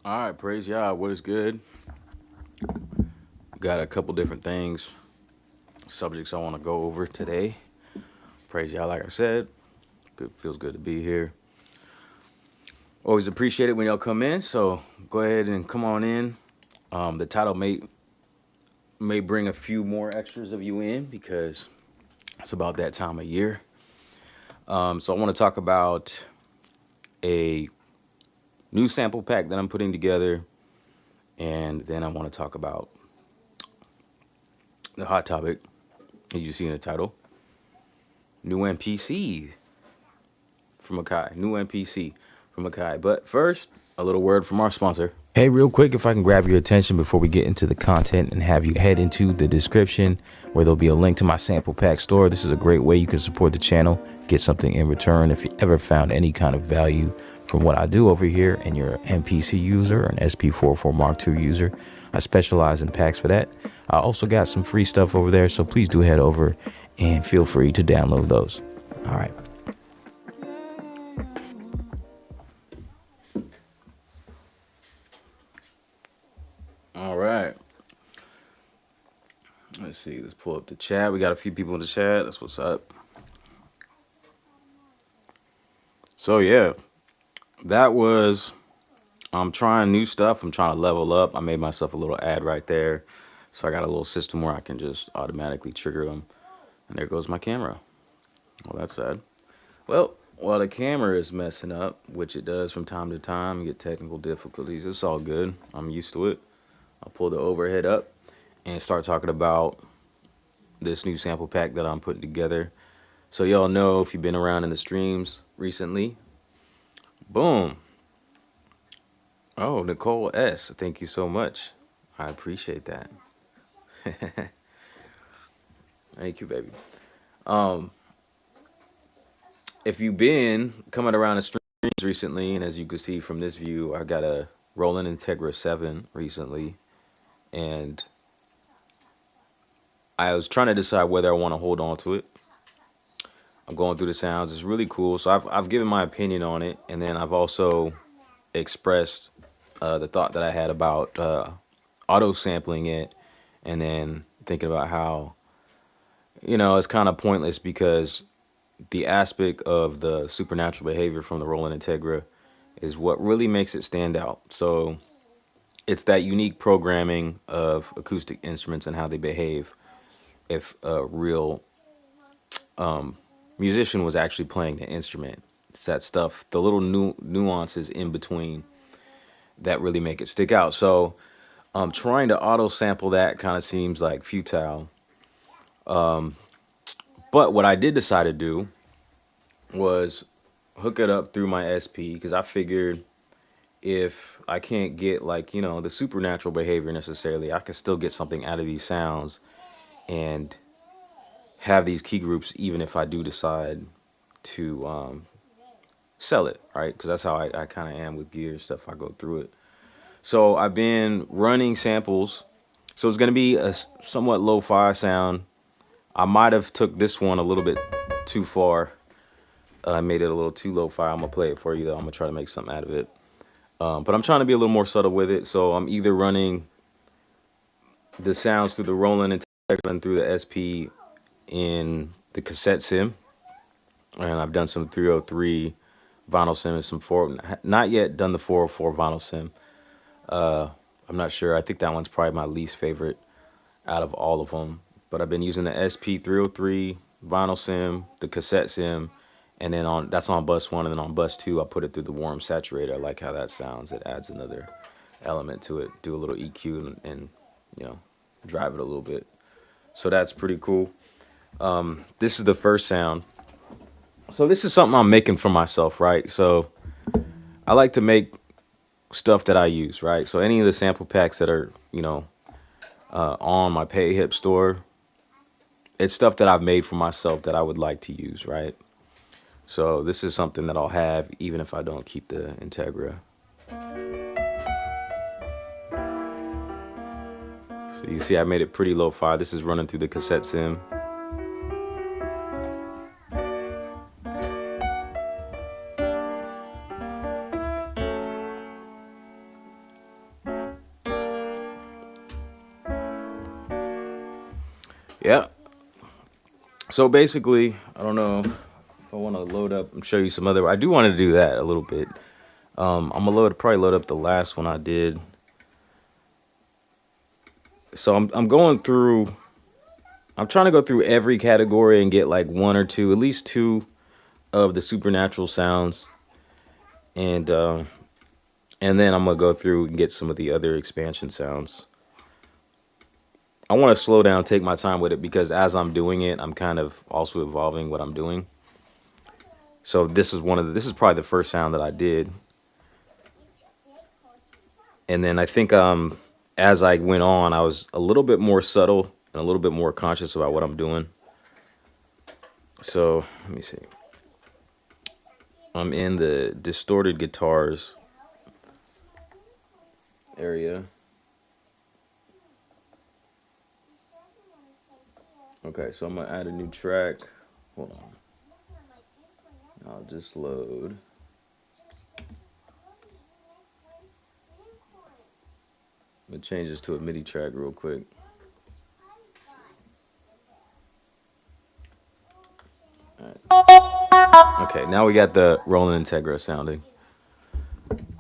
All right, praise Yah. What is good? Got a couple different things, subjects I want to go over today. Praise Yah, like I said. Good, feels good to be here. Always appreciate it when y'all come in. So go ahead and come on in. The title may bring a few more extras of you in because it's about that time of year. So I want to talk about a new sample pack that I'm putting together, and then I want to talk about the hot topic, as you see in the title, new MPC from Akai, new MPC from Akai. But first, a little word from our sponsor. Hey, real quick, if I can grab your attention before we get into the content and have you head into the description where there'll be a link to my sample pack store. This is a great way you can support the channel, get something in return. If you ever found any kind of value from what I do over here and you're an MPC user or an SP44 Mark II user, I specialize in packs for that. I also got some free stuff over there, so please do head over and feel free to download those. All right. All right. Let's see. Let's pull up the chat. We got a few people in the chat. That's what's up. So, yeah, that was, I'm trying new stuff. I'm trying to level up. I made myself a little ad right there. So I got a little system where I can just automatically trigger them. And there goes my camera. Well, that's sad. Well, while the camera is messing up, which it does from time to time, you get technical difficulties. It's all good. I'm used to it. I'll pull the overhead up and start talking about this new sample pack that I'm putting together. So y'all know, if you've been around in the streams recently, boom. Oh, Nicole S. Thank you so much. I appreciate that. Thank you, baby. If you've been coming around the streams recently, and as you can see from this view, I got a Roland Integra 7 recently, and I was trying to decide whether I want to hold on to it. I'm going through the sounds. It's really cool. So I've given my opinion on it, and then I've also expressed the thought that I had about auto sampling it, and then thinking about how, it's kind of pointless because the aspect of the supernatural behavior from the Roland Integra is what really makes it stand out. So it's that unique programming of acoustic instruments and how they behave. If a real musician was actually playing the instrument, it's that stuff, the little nuances in between that really make it stick out. So trying to auto sample that kind of seems like futile. But what I did decide to do was hook it up through my SP, because I figured if I can't get the supernatural behavior necessarily, I can still get something out of these sounds and have these key groups, even if I do decide to sell it, right? Because that's how I kind of am with gear stuff. I go through it. So I've been running samples. So it's going to be a somewhat lo-fi sound. I might have took this one a little bit too far. I made it a little too lo-fi. I'm going to play it for you, though. I'm going to try to make something out of it. But I'm trying to be a little more subtle with it. So I'm either running the sounds through the Roland and through the SP in the cassette sim. And I've done some 303 vinyl sim and some not yet done the 404 vinyl sim. I'm not sure. I think that one's probably my least favorite out of all of them. But I've been using the SP303 vinyl sim, the cassette sim, and then that's on bus 1, and then on bus 2 I put it through the warm saturator. I like how that sounds. It adds another element to it. Do a little EQ and drive it a little bit. So that's pretty cool. This is the first sound. So this is something I'm making for myself, right? So I like to make stuff that I use, right? So any of the sample packs that are, on my PayHip store, it's stuff that I've made for myself that I would like to use, right? So this is something that I'll have even if I don't keep the Integra. So you see I made it pretty lo-fi. This is running through the cassette sim. Yeah. So basically, I don't know if I want to load up and show you some other. I do want to do that a little bit. I'm gonna probably load up the last one I did. So I'm going through. I'm trying to go through every category and get like one or two, at least two of the supernatural sounds, and then I'm gonna go through and get some of the other expansion sounds. I want to slow down, take my time with it, because as I'm doing it, I'm kind of also evolving what I'm doing. So this is probably the first sound that I did. And then I think as I went on, I was a little bit more subtle and a little bit more conscious about what I'm doing. So let me see. I'm in the distorted guitars area. Okay, so I'm gonna add a new track. Hold on. I'll just load. I'm gonna change this to a MIDI track real quick. Right. Okay, now we got the Roland Integra sounding.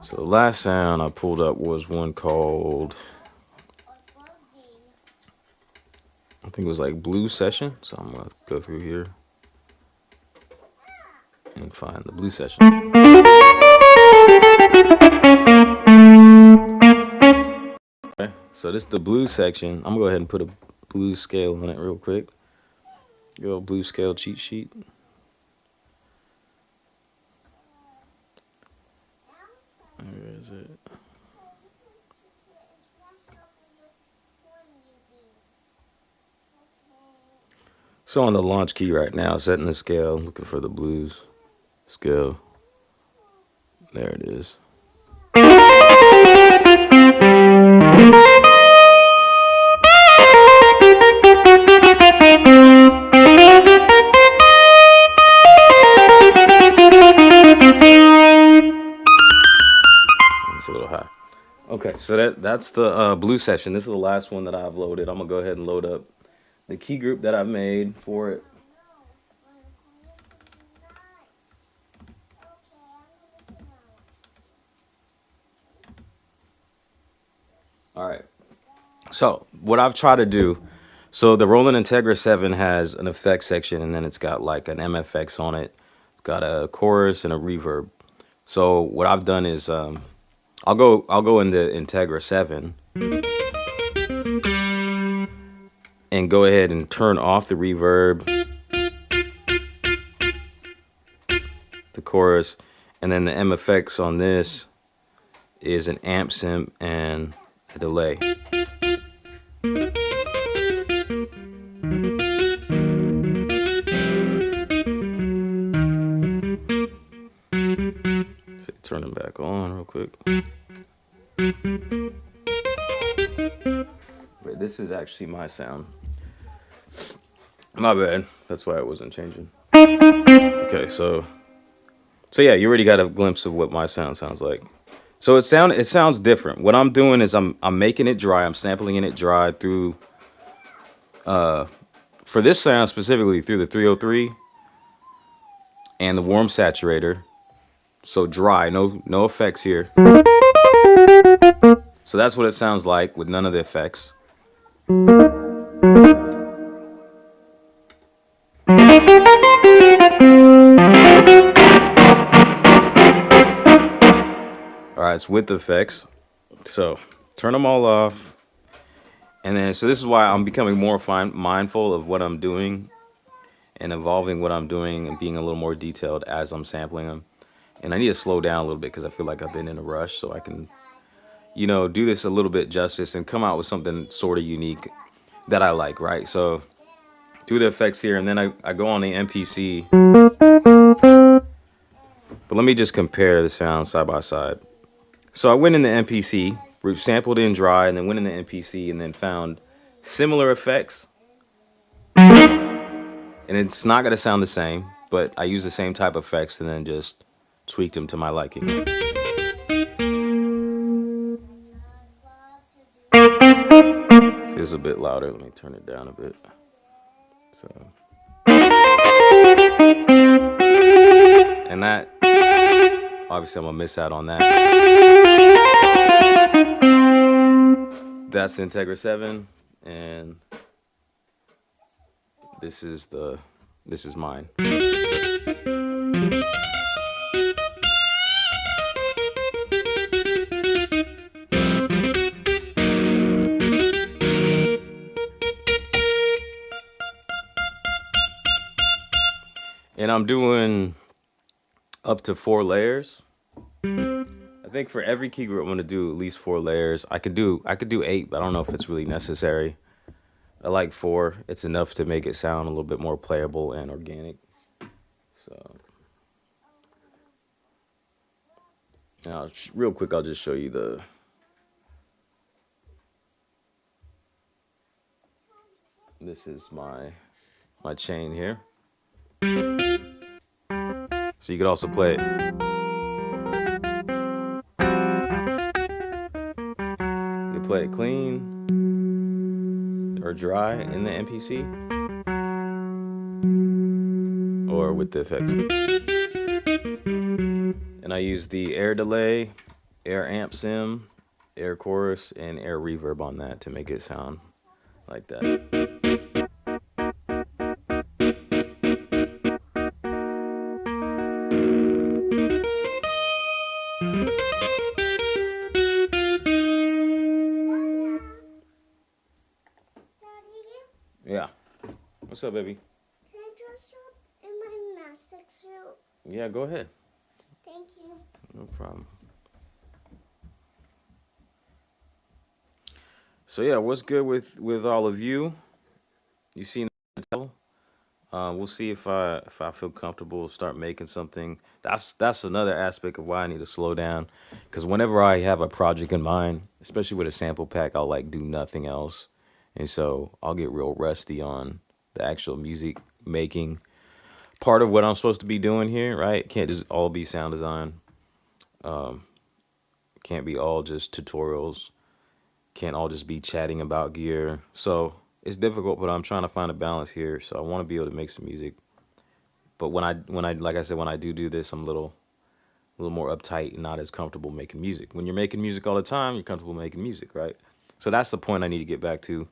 So the last sound I pulled up was one called, I think it was like Blue Session. So I'm gonna go through here and find the Blue Session. Okay, so this is the blues section. I'm gonna go ahead and put a blues scale on it real quick. Go blues scale cheat sheet. Where is it? So on the launch key right now, setting the scale, looking for the blues scale. There it is. It's a little high. Okay, so that's the blues session. This is the last one that I've loaded. I'm gonna go ahead and load up the key group that I've made for it. All right. So what I've tried to do, so the Roland Integra 7 has an effects section, and then it's got like an MFX on it. It's got a chorus and a reverb. So what I've done is I'll go into Integra 7 and go ahead and turn off the reverb, the chorus, and then the MFX on this is an amp simp and a delay. So turn them back on real quick. Wait, this is actually my sound. My bad. That's why it wasn't changing. Okay, so yeah, you already got a glimpse of what my sound sounds like. So it sounds different. What I'm doing is I'm making it dry. I'm sampling it dry through for this sound specifically through the 303 and the warm saturator. So dry, no effects here. So that's what it sounds like with none of the effects. All right, it's with effects. So turn them all off. And then, so this is why I'm becoming more mindful of what I'm doing and evolving what I'm doing and being a little more detailed as I'm sampling them. And I need to slow down a little bit because I feel like I've been in a rush, so I can, do this a little bit justice and come out with something sort of unique that I like, right? So do the effects here, and then I go on the MPC. But let me just compare the sounds side by side. So I went in the MPC, sampled in dry, and then went in the MPC and then found similar effects. And it's not going to sound the same, but I use the same type of effects and then just tweaked them to my liking. See, it's a bit louder. Let me turn it down a bit. So, and that, obviously, I'm gonna miss out on that. That's the Integra 7, and this is mine. And I'm doing up to 4 layers. I think for every key group I'm gonna do at least 4 layers. I could do 8, but I don't know if it's really necessary. I like 4. It's enough to make it sound a little bit more playable and organic. So now, real quick, I'll just show you this is my chain here. So you could also play it. You play it clean or dry in the MPC or with the effects. And I use the air delay, air amp sim, air chorus, and air reverb on that to make it sound like that. Yeah. What's up, baby? Can I dress up in my gymnastic suit? Yeah, go ahead. Thank you. No problem. So yeah, what's good with all of you? You seen the tell? We'll see if I feel comfortable start making something. That's another aspect of why I need to slow down, because whenever I have a project in mind, especially with a sample pack, I'll like do nothing else, and so I'll get real rusty on the actual music making part of what I'm supposed to be doing here. Right? Can't just all be sound design. Can't be all just tutorials. Can't all just be chatting about gear. So it's difficult, but I'm trying to find a balance here. So I want to be able to make some music. But when I like I said, when I do this, I'm a little more uptight and not as comfortable making music. When you're making music all the time, you're comfortable making music, right? So that's the point I need to get back to.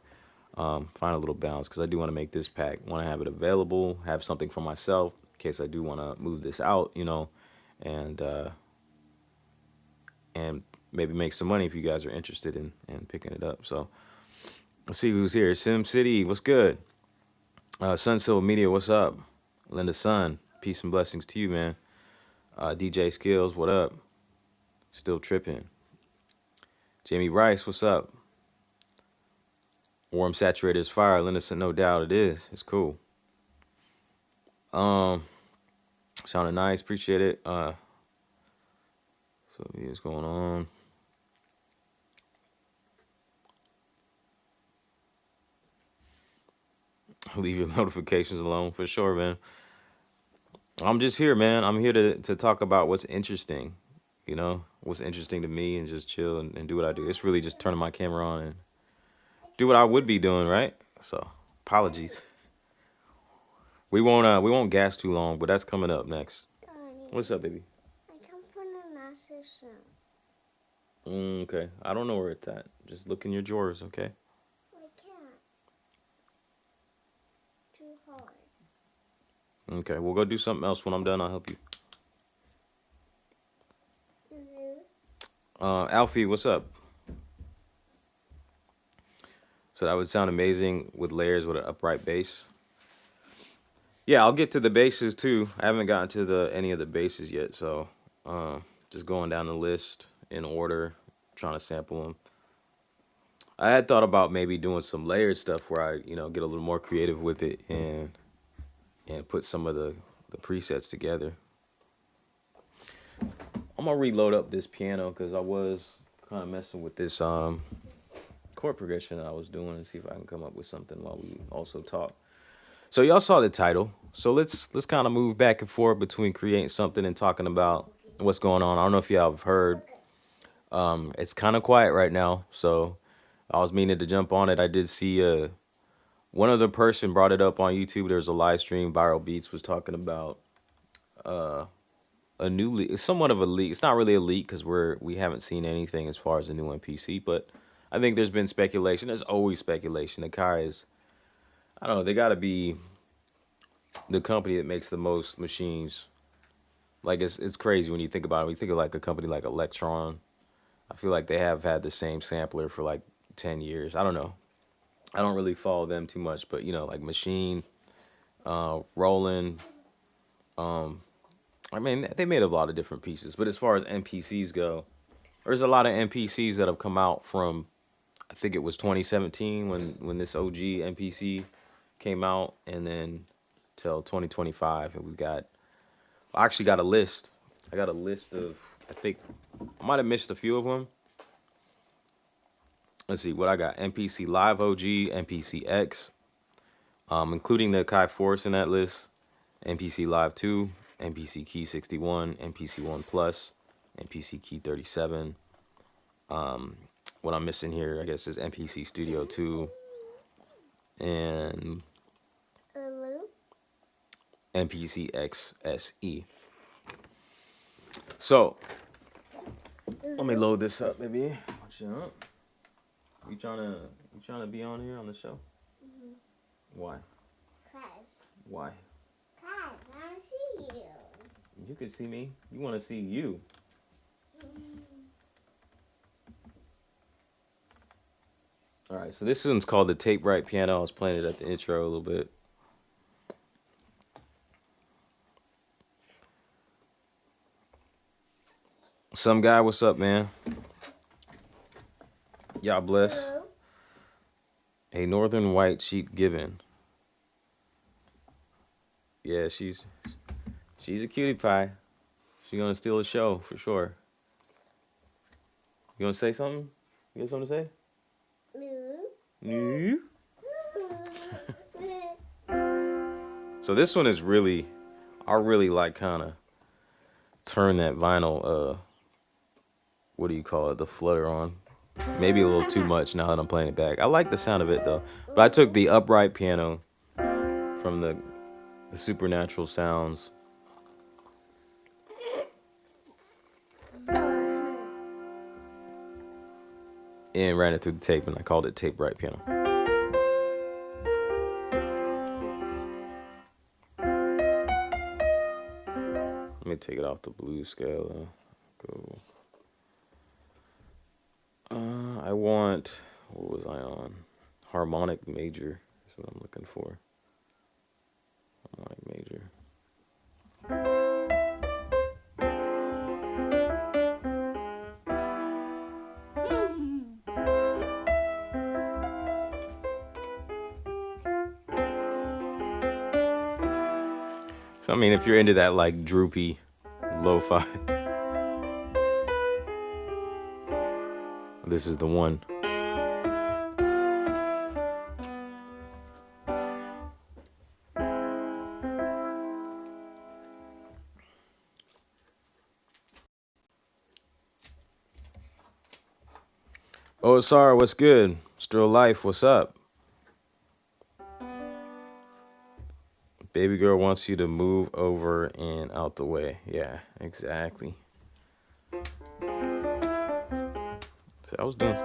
Find a little balance, because I do want to make this pack. Want to have it available, have something for myself in case I do want to move this out, and and maybe make some money if you guys are interested in picking it up. So let's see who's here. Sim City, what's good? Sunsil Media, what's up? Linda Sun, peace and blessings to you, man. DJ Skills, what up? Still tripping. Jamie Rice, what's up? Warm saturated as fire. Linda Sun, no doubt it is. It's cool. Um, Sounded nice, appreciate it. So what's going on? Leave your notifications alone for sure, man. I'm just here, man. I'm here to talk about what's interesting, what's interesting to me, and just chill and do what I do. It's really just turning my camera on and do what I would be doing, right? So apologies. We won't gas too long, but that's coming up next. What's up, baby? I come from the gymnastic suit. Okay. I don't know where it's at. Just look in your drawers, okay? I can't. Too hard. Okay, we'll go do something else. When I'm done, I'll help you. Alfie, what's up? So that would sound amazing with layers with an upright bass. Yeah, I'll get to the basses too. I haven't gotten to any of the basses yet, so just going down the list in order, trying to sample them. I had thought about maybe doing some layered stuff where I, get a little more creative with it and put some of the presets together. I'm gonna reload up this piano because I was kind of messing with this chord progression that I was doing, and see if I can come up with something while we also talk. So y'all saw the title. So let's kind of move back and forth between creating something and talking about what's going on. I don't know if y'all have heard. It's kind of quiet right now, so I was meaning to jump on it. I did see One other person brought it up on YouTube. There's a live stream. Viral Beats was talking about a new leak. It's somewhat of a leak. It's not really a leak because we haven't seen anything as far as the new MPC. But I think there's been speculation. There's always speculation. Akai is, I don't know. They got to be the company that makes the most machines. Like it's crazy when you think about it. When you think of like a company like Electron, I feel like they have had the same sampler for like 10 years. I don't know. I don't really follow them too much, but you know, like Machine, Roland. I mean, they made a lot of different pieces. But as far as MPCs go, there's a lot of MPCs that have come out from. I think it was 2017 when this OG MPC came out, and then till 2025, and I actually got a list. I got a list of. I think I might have missed a few of them. Let's see what I got. MPC Live OG, MPC X, including the Akai Force in that list. MPC Live 2, MPC Key 61, MPC 1 Plus, MPC Key 37. What I'm missing here, I guess, is MPC Studio 2 and MPC X SE. So let me load this up, baby. Watch out. You trying to be on here on the show? Mm-hmm. Why? Why? I want to see you. You can see me. You want to see you. All right, so this one's called the Tape Right Piano. I was playing it at the intro a little bit. Some guy, what's up, man? Y'all bless. Hello. A Northern White Sheep Gibbon. Yeah, she's a cutie pie. She's gonna steal the show for sure. You gonna say something? You got something to say? No. So this one is really, I really like kind of turn that vinyl, what do you call it, the flutter on. Maybe a little too much now that I'm playing it back. I like the sound of it though. But I took the upright piano from the Supernatural Sounds. And ran it through the tape, and I called it Tape Right Piano. Let me take it off the blues scale. Go. I want, what was I on? Harmonic major is what I'm looking for. Harmonic major. So I mean, if you're into that like droopy lo-fi, this is the one. Oh, sorry, what's good? Still life, what's up? Baby girl wants you to move over and out the way. Yeah, exactly. So I was doing.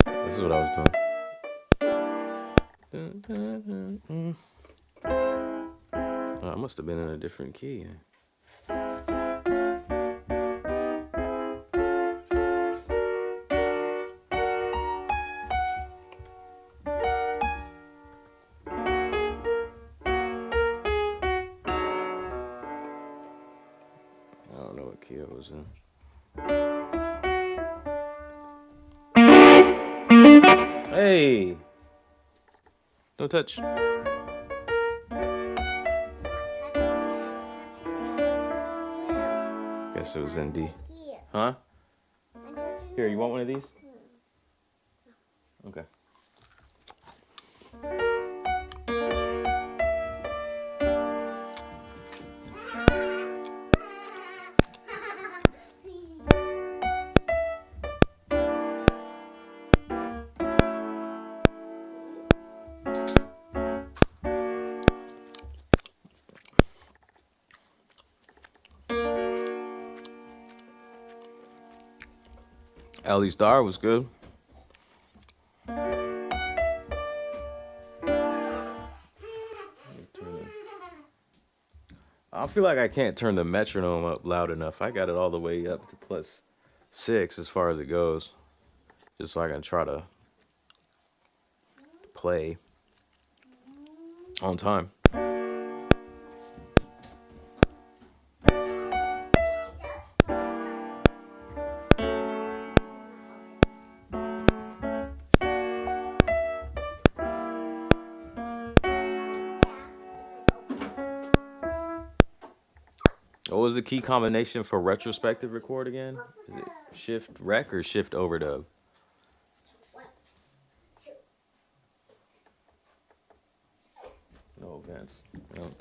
This is what I was doing. Oh, I must have been in a different key. Key I was in. Hey! Don't touch. Guess it was in D. Huh? Here, you want one of these? Okay. Ellie Star was good. I feel like I can't turn the metronome up loud enough. I got it all the way up to +6 as far as it goes, just so I can try to play on time. What was the key combination for retrospective record again? Is it shift rec or shift overdub? No Vince. No.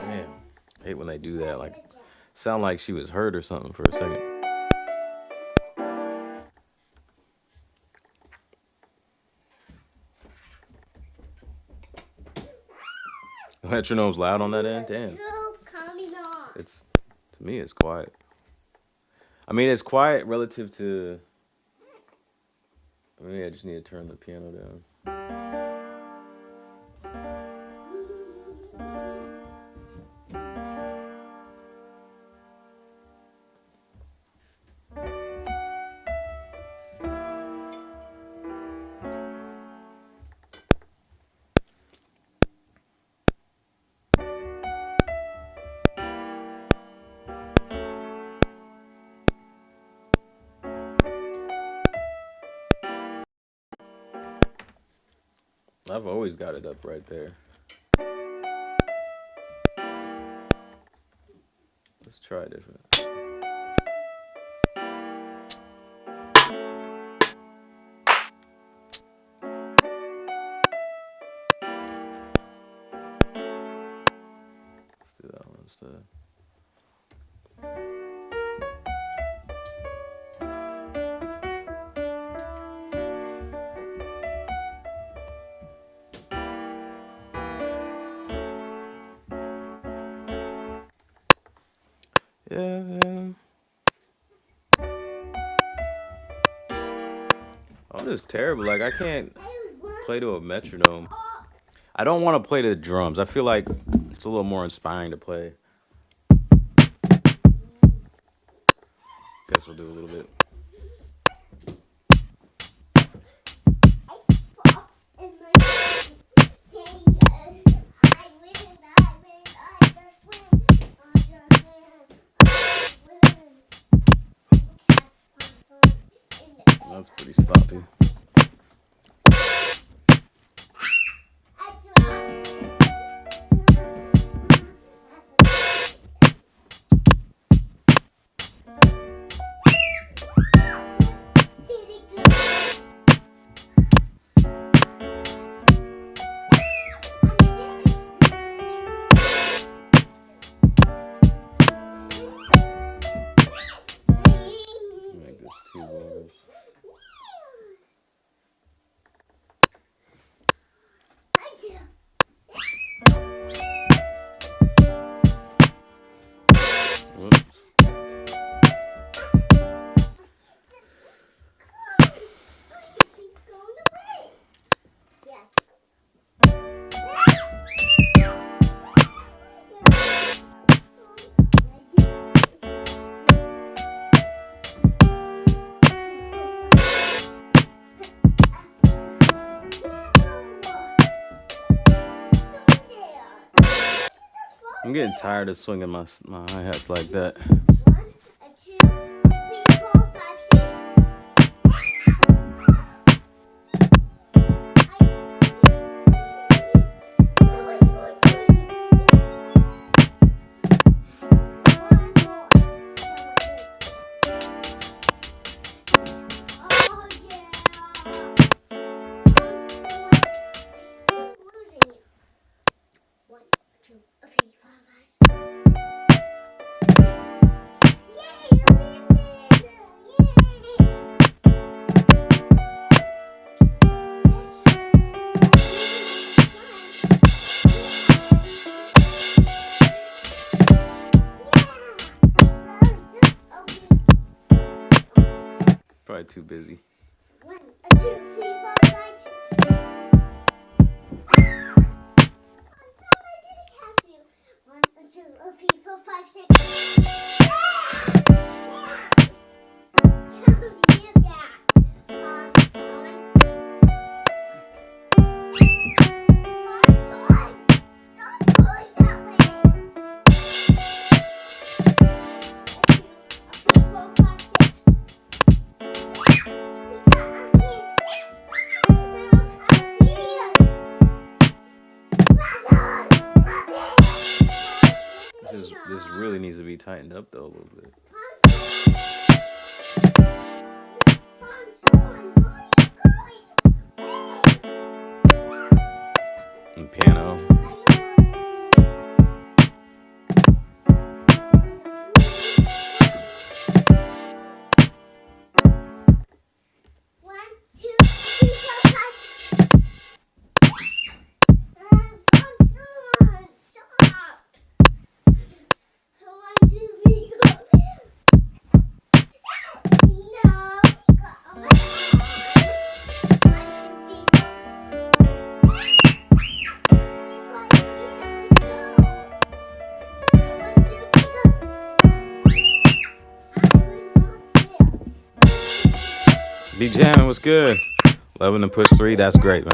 Man, I hate when they do that. Like, sound like she was hurt or something for a second. Metronome's loud on that end. Damn. It's, to me, it's quiet. I mean, it's quiet relative to. Maybe I just need to turn the piano down. I've always got it up right there. Let's try different. Let's do that one instead. Yeah. Oh, this is terrible. Like, I can't play to a metronome. I don't want to play to the drums. I feel like it's a little more inspiring to play. Guess we'll do a little bit. That's pretty sloppy. Make this 2 bars. Whoops. I'm getting tired of swinging my hi-hats like that. 1, 2, 3, 4, 5, 6. too busy. 1, 2, 3, 4, 5, 6. I'm sorry, I didn't catch you. 1, 2, 3, 4, 5, 6. This really needs to be tightened up though a little bit. And piano. Be jamming was good. 11 to push 3, that's great, man.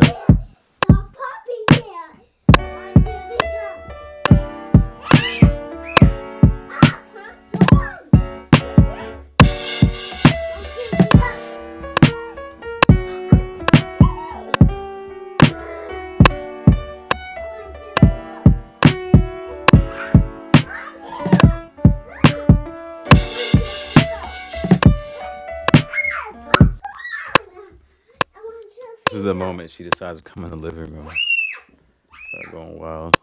This is the moment she decides to come in the living room. Start going wild.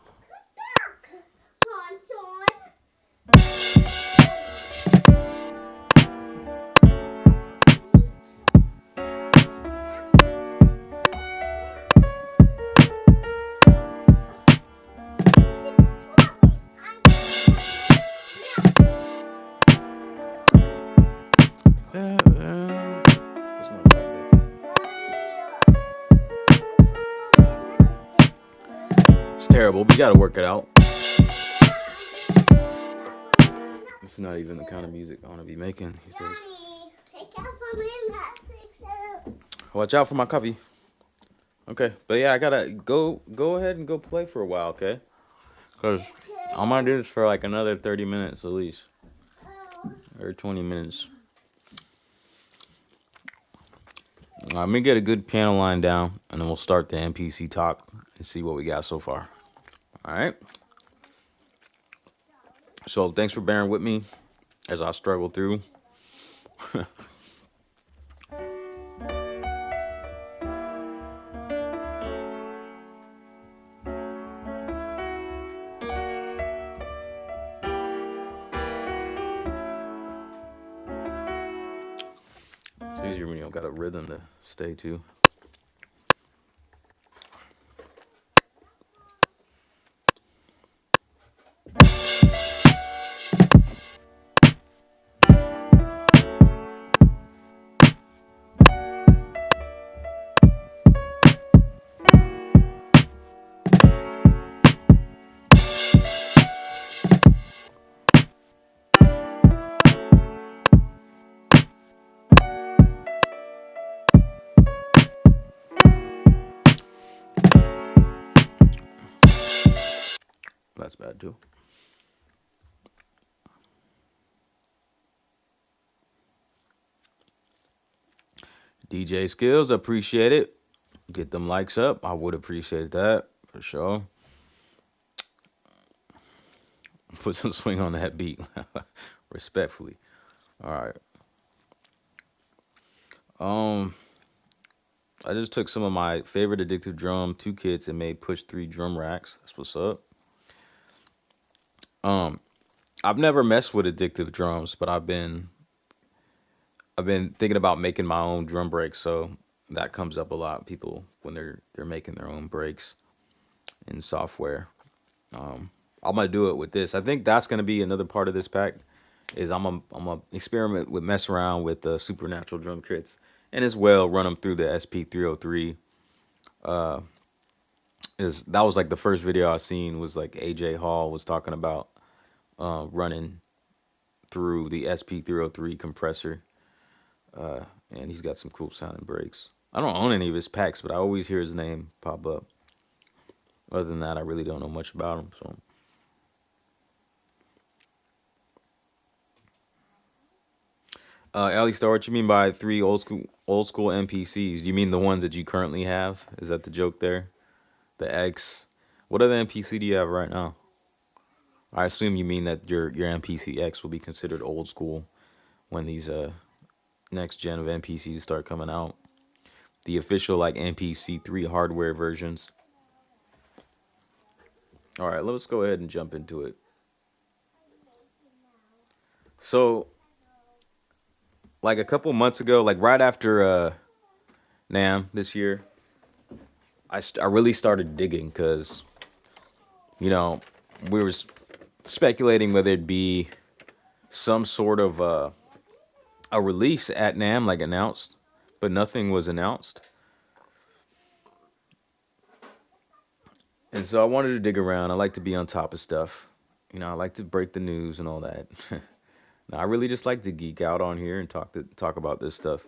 It's terrible, but you gotta work it out. This is not even the kind of music I want to be making these days. Watch out for my coffee. Okay, but yeah, I gotta go ahead and go play for a while, okay? Because I might do this for like another 30 minutes at least. Or 20 minutes. Let me get a good piano line down, and then we'll start the MPC talk and see what we got so far. All right? So thanks for bearing with me as I struggle through. It's easier when you don't got a rhythm to stay to. That's bad too. DJ skills, appreciate it. Get them likes up. I would appreciate that for sure. Put some swing on that beat. Respectfully. All right. I just took some of my favorite addictive drum 2 kits and made push 3 drum racks. That's what's up. I've never messed with addictive drums, but I've been thinking about making my own drum breaks, so that comes up a lot. People when they're making their own breaks in software. I'm gonna do it with this. I think that's gonna be another part of this pack is I'm a experiment with mess around with the supernatural drum kits, and as well run them through the SP303. Is that was like the first video I seen was like AJ Hall was talking about running through the SP303 compressor, and he's got some cool sounding breaks. I don't own any of his packs, but I always hear his name pop up. Other than that, I really don't know much about him. So, Ali Star, what you mean by three old school MPCs? Do you mean the ones that you currently have? Is that the joke there? The X. What other MPC do you have right now? I assume you mean that your MPC X will be considered old school when these next gen of MPCs start coming out. The official like MPC3 hardware versions. All right, let's go ahead and jump into it. So, like a couple months ago, like right after NAMM this year, I really started digging because, you know, we were speculating whether it'd be some sort of a release at NAMM, like announced, but nothing was announced. And so I wanted to dig around. I like to be on top of stuff. You know, I like to break the news and all that. Now, I really just like to geek out on here and talk about this stuff.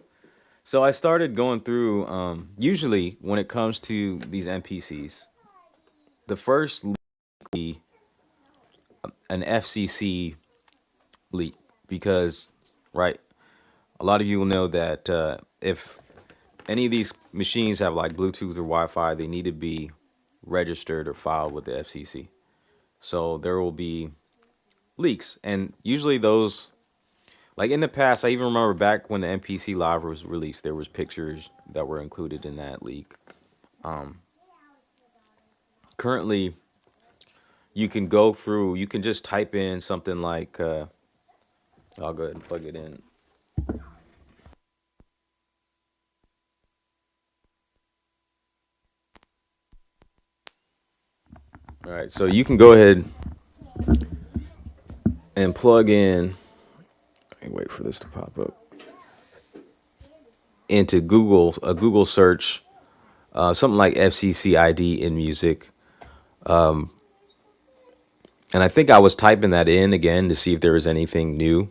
So I started going through. Usually, when it comes to these MPCs, the first leak would be an FCC leak because, right, a lot of you will know that if any of these machines have like Bluetooth or Wi-Fi, they need to be registered or filed with the FCC. So there will be leaks, and usually those, like in the past, I even remember back when the MPC Live was released, there was pictures that were included in that leak. Currently, you can go through, you can just type in something like, I'll go ahead and plug it in. All right, so you can go ahead and plug in, wait for this to pop up, into Google, a Google search, something like FCC ID in music. And I think I was typing that in again to see if there was anything new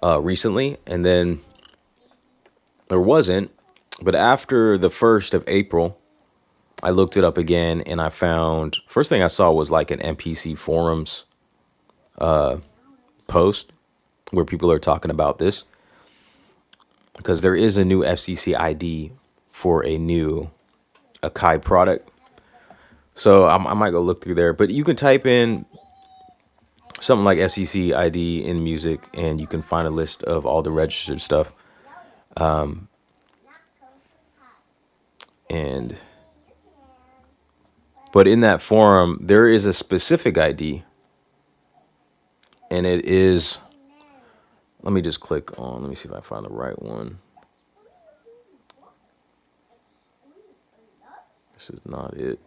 recently, and then there wasn't. But after the 1st of April, I looked it up again, and I found, first thing I saw was like an MPC forums post where people are talking about this, because there is a new FCC ID for a new Akai product. So I might go look through there, but you can type in something like FCC ID in music, and you can find a list of all the registered stuff. But in that forum, there is a specific ID, and it is, let me just click on, let me see if I find the right one. This is not it.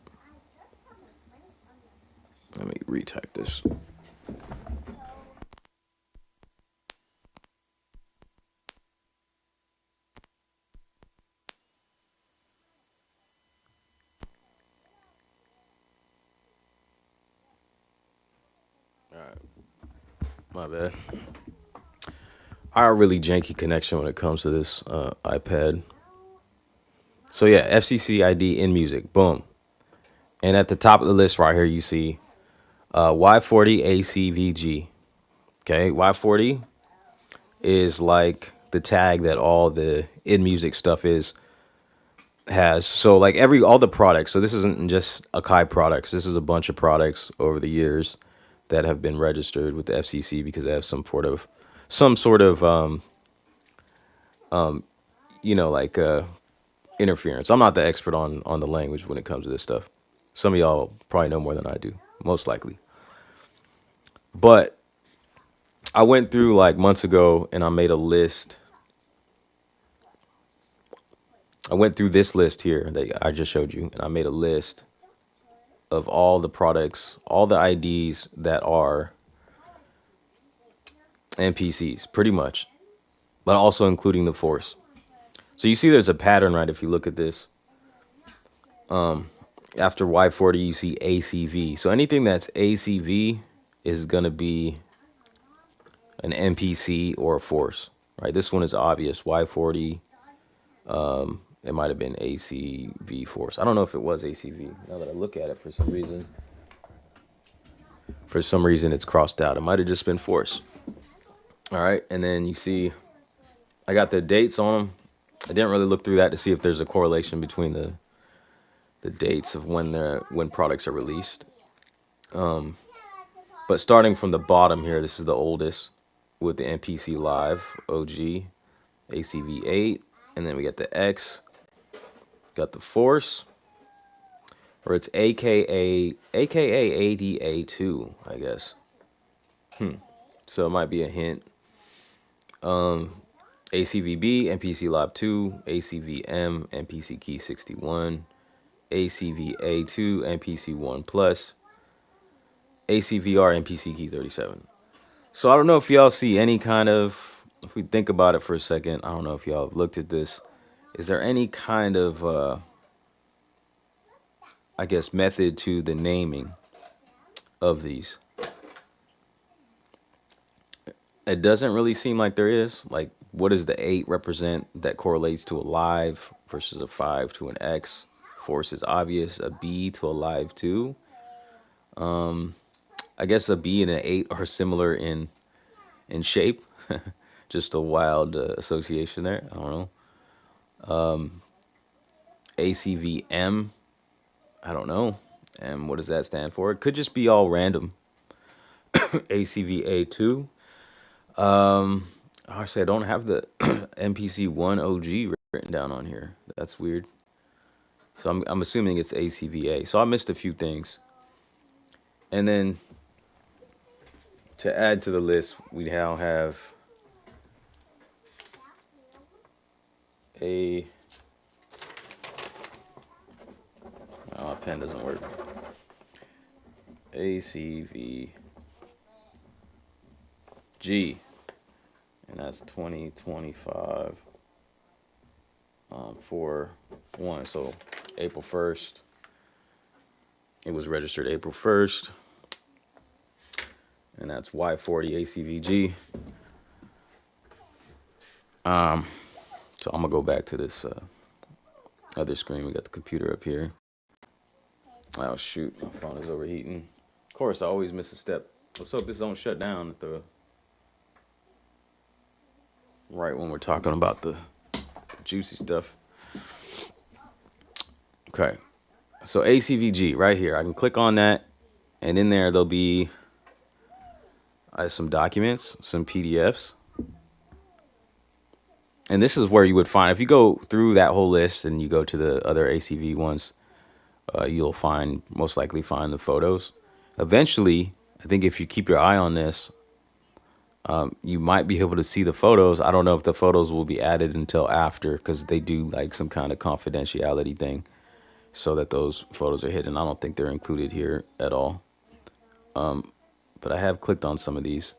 Let me retype this. All right, my bad. I have a really janky connection when it comes to this iPad. So yeah, FCC ID in music, boom. And at the top of the list right here, you see Y40 ACVG. Okay, Y40 is like the tag that all the in music stuff has. So like all the products. So this isn't just Akai products. This is a bunch of products over the years that have been registered with the FCC because they have some sort of like interference. I'm not the expert on the language when it comes to this stuff. Some of y'all probably know more than I do, most likely. But I went through like months ago and I made a list. I went through this list here that I just showed you, and I made a list of all the products, all the IDs that are MPCs, pretty much, but also including the force. So you see there's a pattern, right? If you look at this, after Y40, you see ACV. So anything that's ACV is going to be an MPC or a force, right? This one is obvious. Y40, it might have been ACV force. I don't know if it was ACV. Now that I look at it, for some reason it's crossed out. It might have just been force. All right, and then you see I got the dates on them. I didn't really look through that to see if there's a correlation between the dates of when products are released. But starting from the bottom here, this is the oldest with the MPC Live OG, ACV8, and then we got the X, got the Force, or it's AKA ADA2, I guess. So it might be a hint. ACVB, MPC Live 2, ACVM, MPC Key 61, ACVA2, MPC 1 Plus, ACVR, MPC Key 37. So I don't know if y'all see any kind of, if we think about it for a second, I don't know if y'all have looked at this. Is there any kind of, I guess, method to the naming of these? It doesn't really seem like there is. Like, what does the 8 represent that correlates to a live versus a 5 to an X? Force is obvious. A B to a live 2. I guess a B and an 8 are similar in shape. Just a wild association there. I don't know. ACVM. I don't know. And what does that stand for? It could just be all random. ACVA2. Actually, I don't have the MPC1 OG written down on here. That's weird. So I'm assuming it's ACVA. So I missed a few things. And then to add to the list, we now have a... Oh, my pen doesn't work. ACVG. And that's 2025 4/1. So April 1st. It was registered April 1st. And that's Y40 ACVG. So I'm gonna go back to this other screen. We got the computer up here. Oh shoot, my phone is overheating. Of course, I always miss a step. Let's hope this don't shut down at the right when we're talking about the juicy stuff. Okay, so ACVG right here. I can click on that, and in there there'll be some documents, some PDFs. And this is where you would find, if you go through that whole list and you go to the other ACV ones, you'll most likely find the photos. Eventually, I think if you keep your eye on this, you might be able to see the photos. I don't know if the photos will be added until after, because they do like some kind of confidentiality thing so that those photos are hidden. I don't think they're included here at all. But I have clicked on some of these.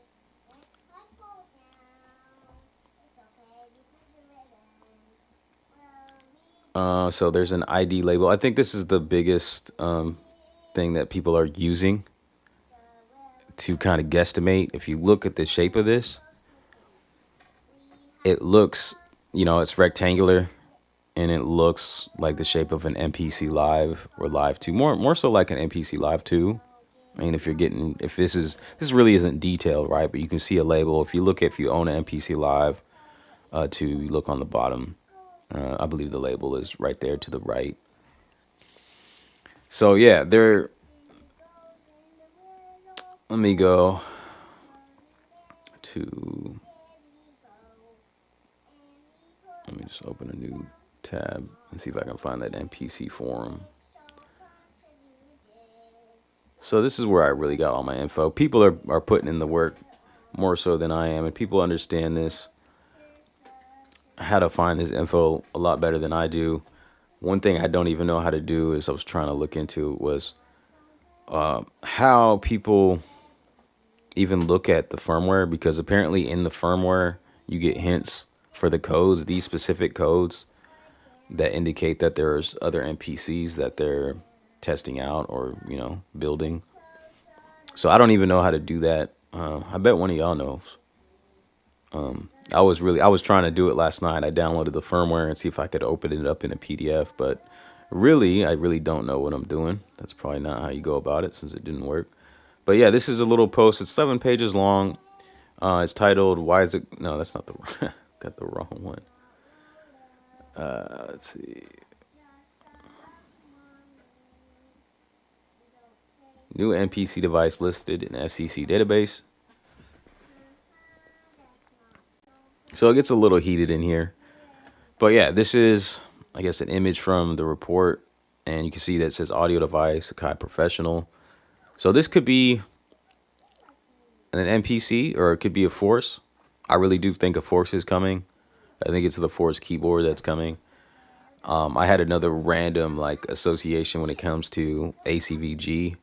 So there's an ID label. I think this is the biggest thing that people are using to kind of guesstimate. If you look at the shape of this, it looks, it's rectangular, and it looks like the shape of an MPC Live or Live 2, more so like an MPC Live 2. I mean, if this really isn't detailed, right? But you can see a label. If you own an MPC Live 2, you look on the bottom. I believe the label is right there to the right. So yeah, let me go to, let me just open a new tab and see if I can find that MPC forum. So this is where I really got all my info. People are putting in the work more so than I am, and people understand this, how to find this info a lot better than I do. One thing I don't even know how to do is I was trying to look into was how people even look at the firmware, because apparently in the firmware you get hints for the codes, these specific codes that indicate that there's other MPCs that they're testing out or, you know, building. So I don't even know how to do that. I bet one of y'all knows. I was trying to do it last night. I downloaded the firmware and see if I could open it up in a PDF, but really, I really don't know what I'm doing. That's probably not how you go about it since it didn't work. But yeah, this is a little post. It's 7 pages long. It's titled, "Why is it?" No, that's not the. Got the wrong one. Let's see. New MPC device listed in FCC database. So it gets a little heated in here. But yeah, this is, I guess, an image from the report. And you can see that it says audio device, Akai Professional. So this could be an MPC or it could be a Force. I really do think a Force is coming. I think it's the Force keyboard that's coming. I had another random like association when it comes to ACVG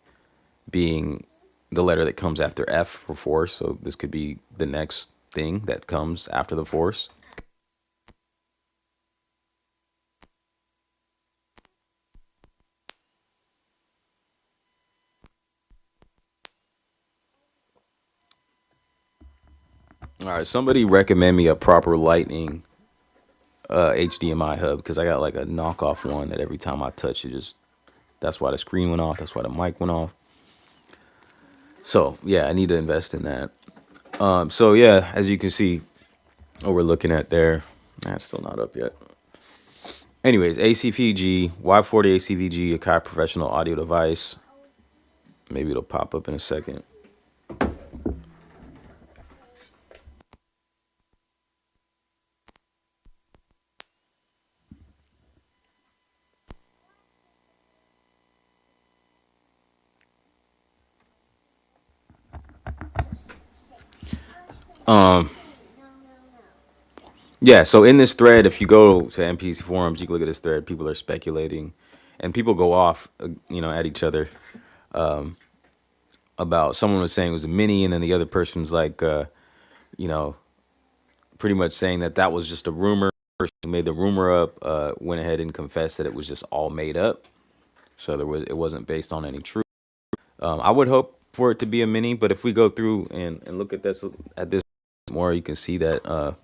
being the letter that comes after F for Force. So this could be the next thing that comes after the Force. All right, somebody recommend me a proper Lightning HDMI hub, because I got like a knockoff one that every time I touch it, that's why the screen went off. That's why the mic went off. So yeah, I need to invest in that. So yeah, as you can see, what we're looking at there, that's still not up yet. Anyways, ACVG, Y40 ACVG, Akai Professional Audio Device. Maybe it'll pop up in a second. Yeah, so in this thread, if you go to MPC forums, you can look at this thread. People are speculating, and people go off, at each other about, someone was saying it was a mini, and then the other person's like, pretty much saying that was just a rumor. The person who made the rumor up went ahead and confessed that it was just all made up, so it wasn't based on any truth. I would hope for it to be a mini, but if we go through and look at this more, you can see that.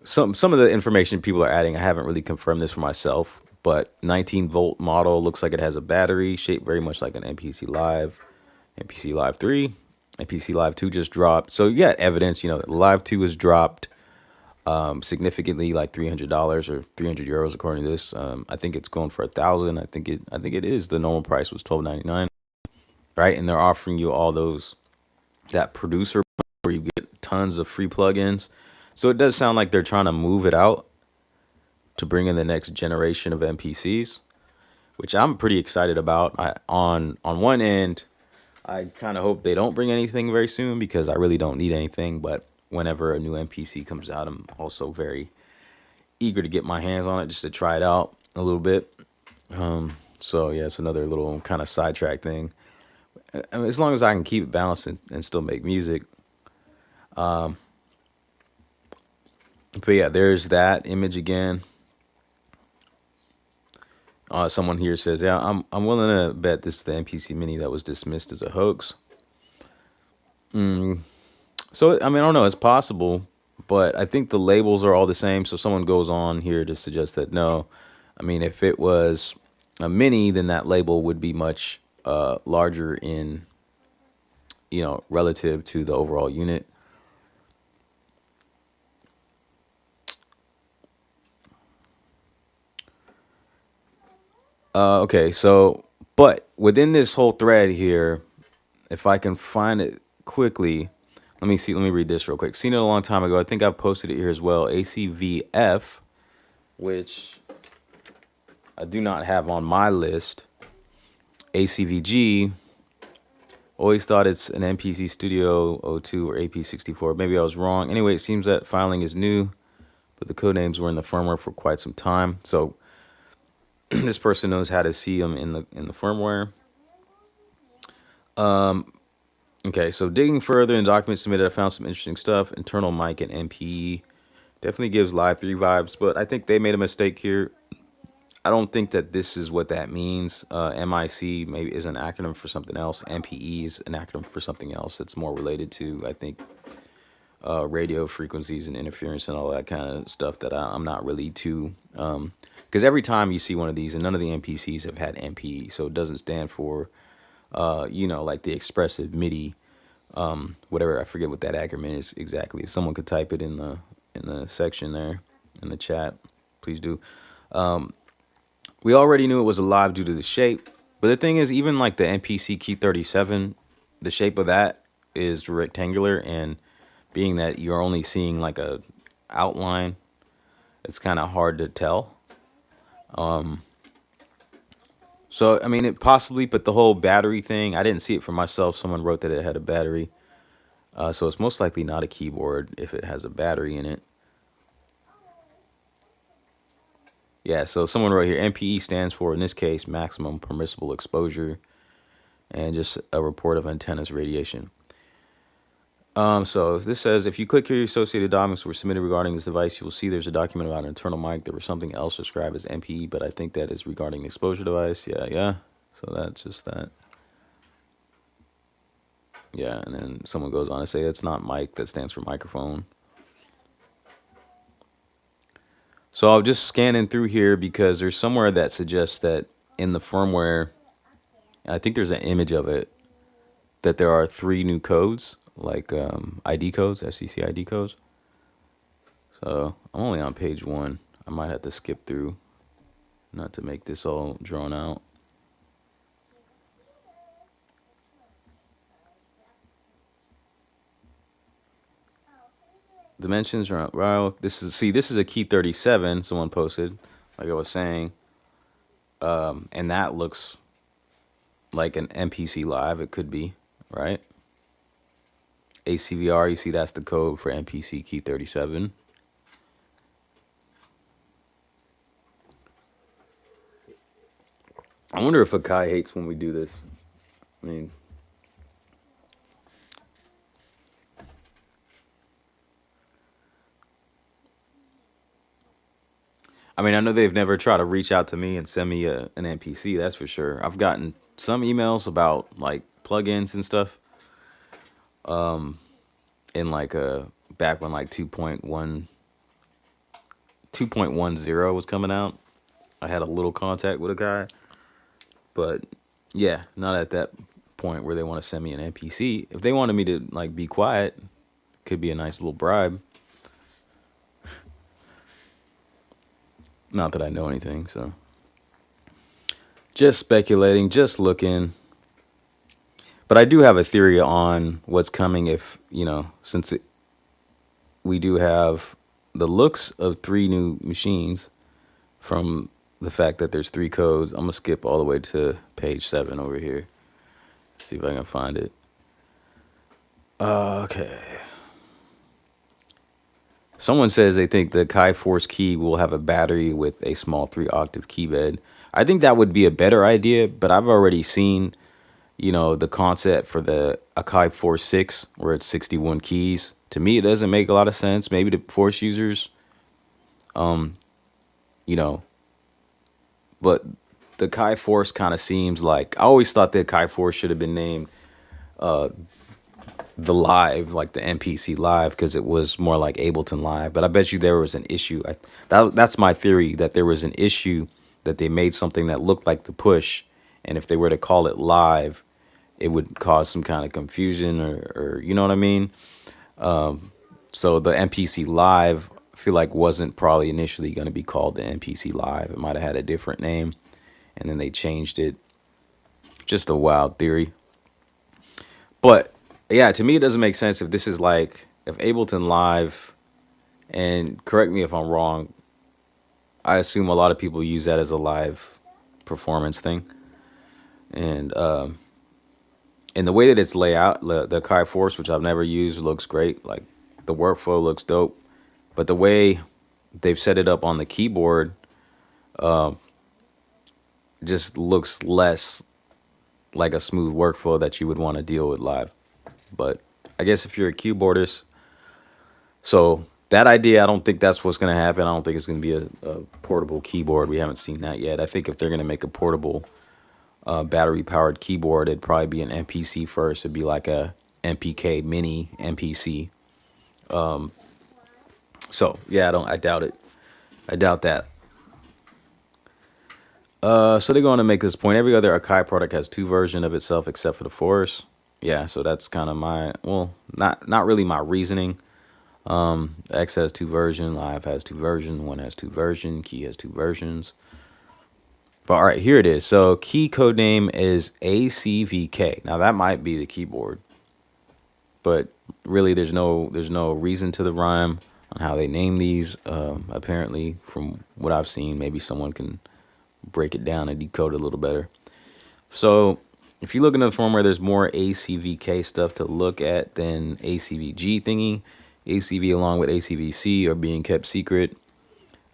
Some of the information people are adding, I haven't really confirmed this for myself, but 19-volt model looks like it has a battery shaped very much like an MPC Live, MPC Live 3, MPC Live 2 just dropped. So you got evidence, that Live 2 has dropped significantly, like $300 or €300 according to this. I think it's going for 1,000. I think it is. The normal price was $12.99, right? And they're offering you all that producer where you get tons of free plugins. So it does sound like they're trying to move it out to bring in the next generation of MPCs, which I'm pretty excited about. On one end, I kind of hope they don't bring anything very soon, because I really don't need anything. But whenever a new MPC comes out, I'm also very eager to get my hands on it just to try it out a little bit. So yeah, it's another little kind of sidetrack thing. I mean, as long as I can keep it balanced and still make music. But yeah, there's that image again. Someone here says, yeah, I'm willing to bet this is the MPC Mini that was dismissed as a hoax. So, I mean, I don't know, it's possible, but I think the labels are all the same. So someone goes on here to suggest that no, I mean, if it was a Mini, then that label would be much larger in, relative to the overall unit. Okay, so, but within this whole thread here, if I can find it quickly, let me read this real quick. Seen it a long time ago. I think I posted it here as well. ACVF, which I do not have on my list. ACVG, always thought it's an MPC Studio 02 or AP64. Maybe I was wrong. Anyway, it seems that filing is new, but the code names were in the firmware for quite some time. So this person knows how to see them in the firmware. Okay, so digging further in documents submitted, I found some interesting stuff. Internal mic and MPE definitely gives Live 3 vibes, but I think they made a mistake here. I don't think that this is what that means. MIC maybe is an acronym for something else. MPE is an acronym for something else that's more related to, I think, radio frequencies and interference and all that kind of stuff that I'm not really too. Because every time you see one of these, and none of the MPCs have had MPE, so it doesn't stand for, like the expressive MIDI, whatever. I forget what that acronym is exactly. If someone could type it in the section there in the chat, please do. We already knew it was alive due to the shape, but the thing is, even like the MPC Key 37, the shape of that is rectangular, and being that you're only seeing like a outline, it's kind of hard to tell. So I mean, it possibly, but the whole battery thing, I didn't see it for myself. Someone wrote that it had a battery, so it's most likely not a keyboard if it has a battery in it. Yeah, so someone wrote here, MPE stands for, in this case, maximum permissible exposure, and just a report of antennas radiation. So this says, if you click here, associated documents were submitted regarding this device, you will see there's a document about an internal mic. There was something else described as MPE, but I think that is regarding the exposure device. Yeah. So that's just that. Yeah, and then someone goes on to say it's not mic, that stands for microphone. So I'll just scanning through here because there's somewhere that suggests that in the firmware, I think there's an image of it, that there are 3 new codes, like ID codes, FCC ID codes. So I'm only on page 1. I might have to skip through, not to make this all drawn out. Dimensions are, well, this is a Key 37 someone posted, like I was saying, and that looks like an MPC Live. It could be, right? ACVR, you see that's the code for MPC Key 37. I wonder if Akai hates when we do this. I mean, I know they've never tried to reach out to me and send me an MPC, that's for sure. I've gotten some emails about like plugins and stuff. In like back when like 2.10 was coming out, I had a little contact with a guy, but yeah, not at that point where they want to send me an MPC. If they wanted me to like be quiet, could be a nice little bribe. Not that I know anything, so just speculating, just looking. But I do have a theory on what's coming if, since we do have the looks of 3 new machines from the fact that there's 3 codes. I'm going to skip all the way to page 7 over here. See if I can find it. Okay. Someone says they think the Akai Force key will have a battery with a small 3-octave key bed. I think that would be a better idea, but I've already seen, the concept for the Akai Force 6, where it's 61 keys. To me, it doesn't make a lot of sense. Maybe to Force users, but the Akai Force kind of seems like, I always thought that Akai Force should have been named the Live, like the MPC Live, because it was more like Ableton Live. But I bet you there was an issue. That's my theory, that there was an issue that they made something that looked like the Push, and if they were to call it Live, it would cause some kind of confusion, or you know what I mean? So the MPC Live, I feel like, wasn't probably initially going to be called the MPC Live. It might have had a different name, and then they changed it. Just a wild theory. But yeah, to me, it doesn't make sense if this is like, if Ableton Live, and correct me if I'm wrong, I assume a lot of people use that as a live performance thing. And the way that it's laid out, the Akai Force, which I've never used, looks great. Like, the workflow looks dope. But the way they've set it up on the keyboard just looks less like a smooth workflow that you would want to deal with live. But I guess if you're a keyboardist, so that idea, I don't think that's what's going to happen. I don't think it's going to be a portable keyboard. We haven't seen that yet. I think if they're going to make a portable battery-powered keyboard, it'd probably be an MPC first. It'd be like a MPK mini MPC. So yeah, I doubt it. I doubt that. So they're going to make this point. Every other Akai product has 2 versions of itself except for the Force. Yeah, so that's kind of my, well, not really my reasoning. X has 2 versions, Live has 2 versions, One has 2 versions, Key has 2 versions. But all right, here it is. So key code name is ACVK. Now that might be the keyboard, but really there's no reason to the rhyme on how they name these. Apparently, from what I've seen, maybe someone can break it down and decode it a little better. So if you look into the firmware, there's more ACVK stuff to look at than ACVG thingy. ACV along with ACVC are being kept secret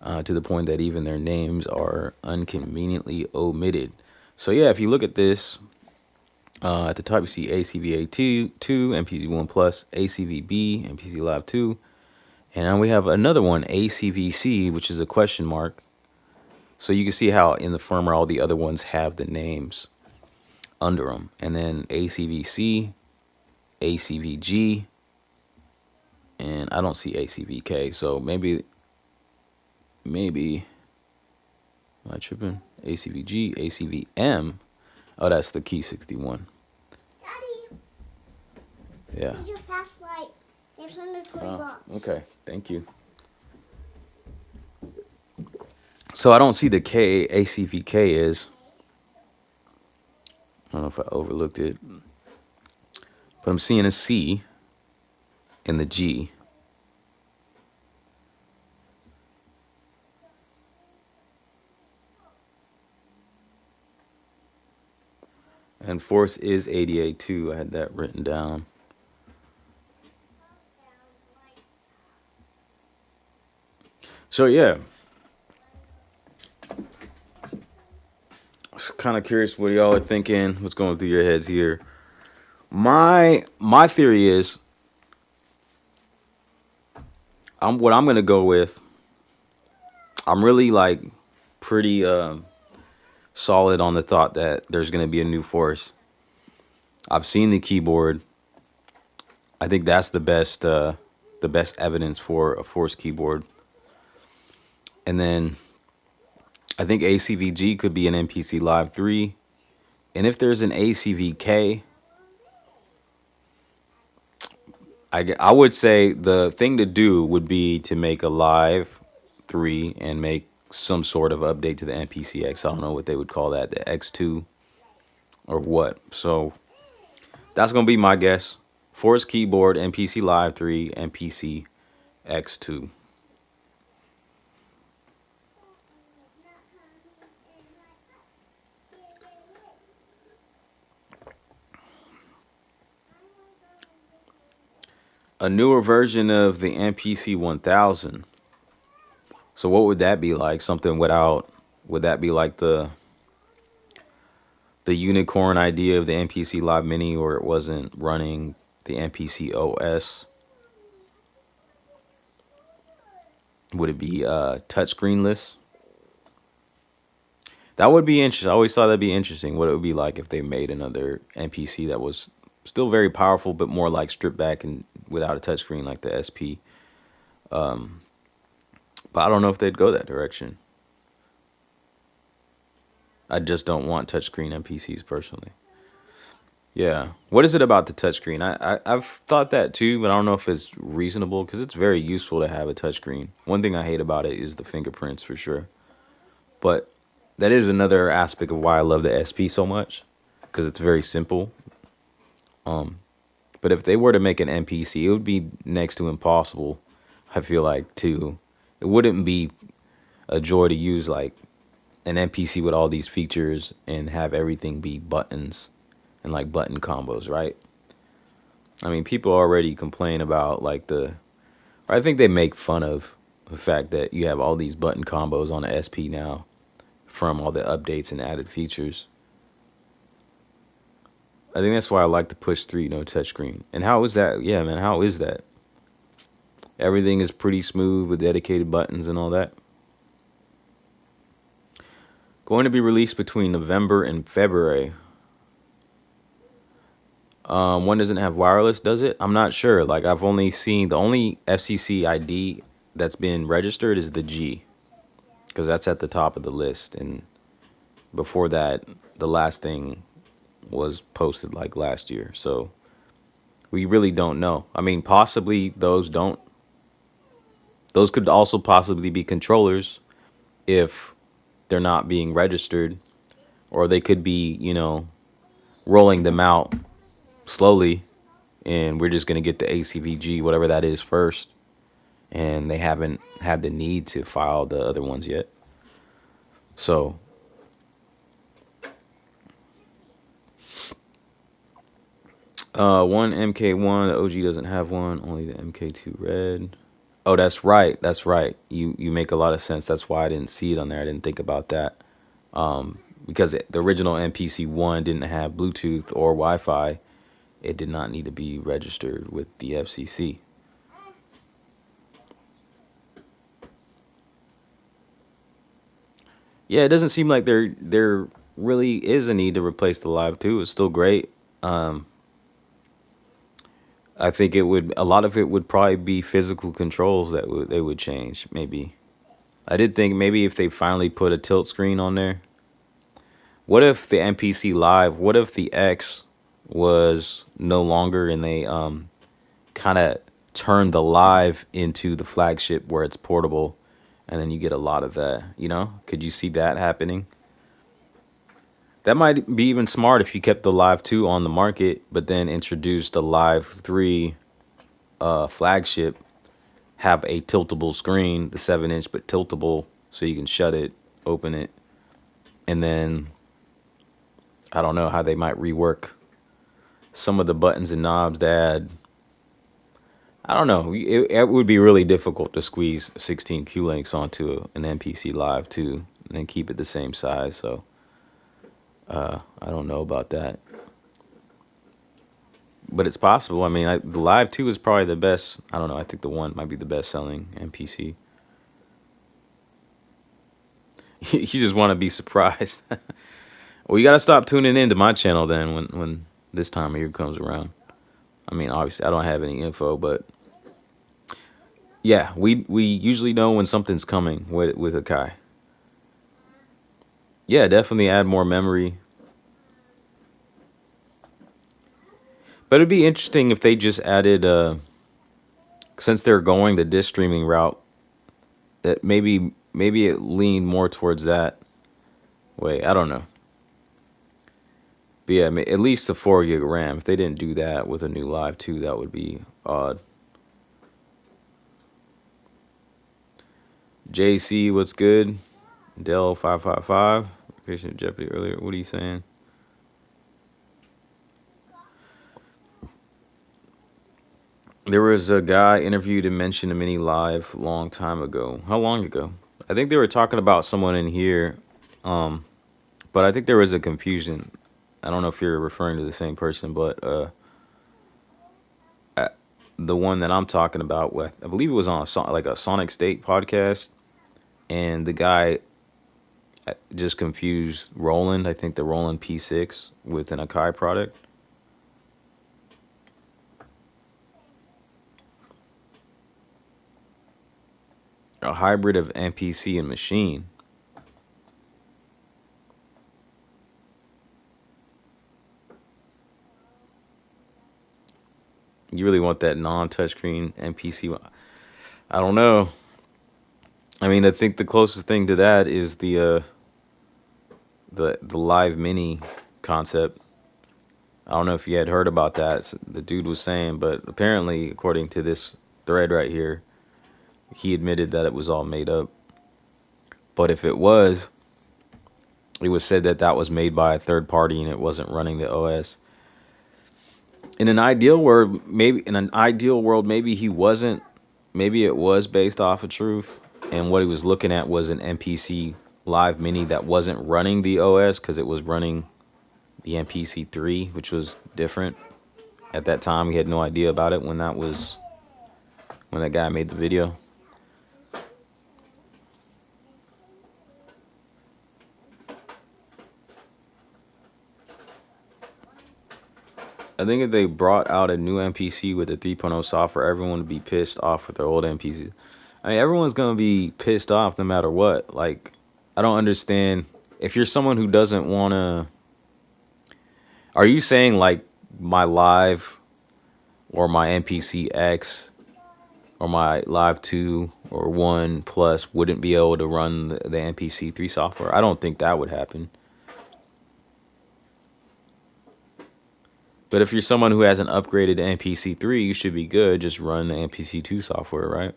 to the point that even their names are inconveniently omitted. So yeah, if you look at this, at the top you see ACVA2, MPC1 Plus, ACVB, MPC Live 2, and now we have another one, ACVC, which is a question mark. So you can see how in the firmware all the other ones have the names under them. And then ACVC, ACVG, and I don't see ACVK. So maybe, am I tripping? ACVG, ACVM. Oh, that's the Key 61. Daddy, Yeah. here's your fast light. There's under $20. Okay, thank you. So I don't see the K ACVK is. I don't know if I overlooked it, but I'm seeing a C in the G. And Force is 88 too. I had that written down. So yeah, I was kind of curious what y'all are thinking. What's going through your heads here? My theory is, what I'm gonna go with. I'm really like pretty solid on the thought that there's gonna be a new Force. I've seen the keyboard. I think that's the best evidence for a Force keyboard. And then I think ACVG could be an MPC Live 3. And if there's an ACVK, I would say the thing to do would be to make a Live 3 and make some sort of update to the MPCX. I don't know what they would call that, the X2 or what. So that's going to be my guess. Force keyboard, MPC Live 3, MPC X2. A newer version of the MPC 1000. So what would that be like? Something without, would that be like the unicorn idea of the MPC Live Mini, or it wasn't running the MPC OS? Would it be touchscreenless? That would be interesting. I always thought that'd be interesting what it would be like if they made another MPC that was still very powerful, but more like stripped back and without a touchscreen like the SP. But I don't know if they'd go that direction. I just don't want touchscreen MPCs personally. Yeah. What is it about the touchscreen? I've thought that too, but I don't know if it's reasonable because it's very useful to have a touchscreen. One thing I hate about it is the fingerprints for sure. But that is another aspect of why I love the SP so much, because it's very simple. But if they were to make an MPC, it would be next to impossible, I feel like, too. It wouldn't be a joy to use like an MPC with all these features and have everything be buttons and like button combos, right? I mean, people already complain about like I think they make fun of the fact that you have all these button combos on the SP now from all the updates and added features. I think that's why I like the push 3 no touchscreen. And how is that? Yeah, man, how is that? Everything is pretty smooth with dedicated buttons and all that. Going to be released between November and February. One doesn't have wireless, does it? I'm not sure. Like, I've only seen the only FCC ID that's been registered is the G, because that's at the top of the list. And before that, the last thing was posted like last year. So we really don't know. I mean, possibly those could also possibly be controllers if they're not being registered, or they could be, rolling them out slowly, and we're just going to get the ACVG, whatever that is, first, and they haven't had the need to file the other ones yet. So one MK1, the OG doesn't have one, only the MK2 red. Oh, that's right. That's right. You make a lot of sense. That's why I didn't see it on there. I didn't think about that. Because the original MPC 1 didn't have Bluetooth or Wi-Fi. It did not need to be registered with the FCC. Yeah, it doesn't seem like there really is a need to replace the Live 2. It's still great. I think a lot of it would probably be physical controls that they would change, maybe. I did think maybe if they finally put a tilt screen on there. What if the MPC Live, what if the X was no longer, and they kind of turned the Live into the flagship where it's portable, and then you get a lot of that, Could you see that happening? That might be even smart if you kept the Live 2 on the market, but then introduced the Live 3 flagship, have a tiltable screen, the 7-inch, but tiltable, so you can shut it, open it, and then I don't know how they might rework some of the buttons and knobs to add. I don't know. It would be really difficult to squeeze 16 Q links onto an MPC Live 2 and then keep it the same size, so I don't know about that, but it's possible. I mean, the Live 2 is probably the best. I don't know. I think the 1 might be the best selling MPC. You just want to be surprised. Well, you got to stop tuning in to my channel then when this time of year comes around. I mean, obviously, I don't have any info, but yeah, we usually know when something's coming with Akai. Yeah, definitely add more memory. But it'd be interesting if they just added, since they're going the disc streaming route, that maybe it leaned more towards that way. I don't know. But yeah, at least the 4 gig RAM. If they didn't do that with a new Live 2, that would be odd. JC, what's good? Dell 555. Patient Jeopardy earlier. What are you saying? There was a guy interviewed and mentioned a mini Live long time ago. How long ago? I think they were talking about someone in here, but I think there was a confusion. I don't know if you're referring to the same person, but the one that I'm talking about, I believe it was on a Sonic State podcast, and the guy just confused Roland, I think the Roland P6, with an Akai product. A hybrid of MPC and machine. You really want that non-touchscreen MPC? I don't know. I mean, I think the closest thing to that is the Live Mini concept. I don't know if you had heard about that. The dude was saying, but apparently, according to this thread right here, he admitted that it was all made up. But if it was said that was made by a third party and it wasn't running the OS. In an ideal world, maybe he wasn't. Maybe it was based off of truth, and what he was looking at was an MPC Live Mini that wasn't running the OS because it was running the MPC3, which was different. At that time, we had no idea about it when that guy made the video. I think if they brought out a new MPC with the 3.0 software, everyone would be pissed off with their old MPCs. I mean, everyone's gonna be pissed off no matter what. Like, I don't understand. If you're someone who doesn't wanna, are you saying like my Live or my MPC X or my Live 2 or 1 Plus wouldn't be able to run the MPC 3 software? I don't think that would happen. But if you're someone who hasn't upgraded to MPC 3, you should be good. Just run the MPC 2 software, right?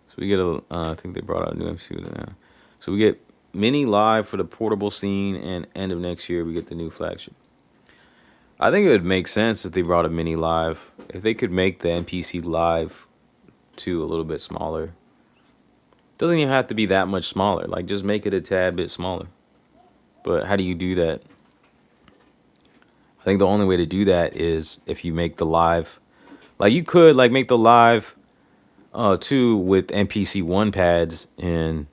So we get a, I think they brought out a new MPC with it now. So we get Mini Live for the portable scene, and end of next year we get the new flagship. I think it would make sense if they brought a Mini Live. If they could make the MPC Live 2 a little bit smaller. Doesn't even have to be that much smaller. Like, just make it a tad bit smaller. But how do you do that? I think the only way to do that is if you make the Live, like you could like make the Live 2 with MPC 1 pads and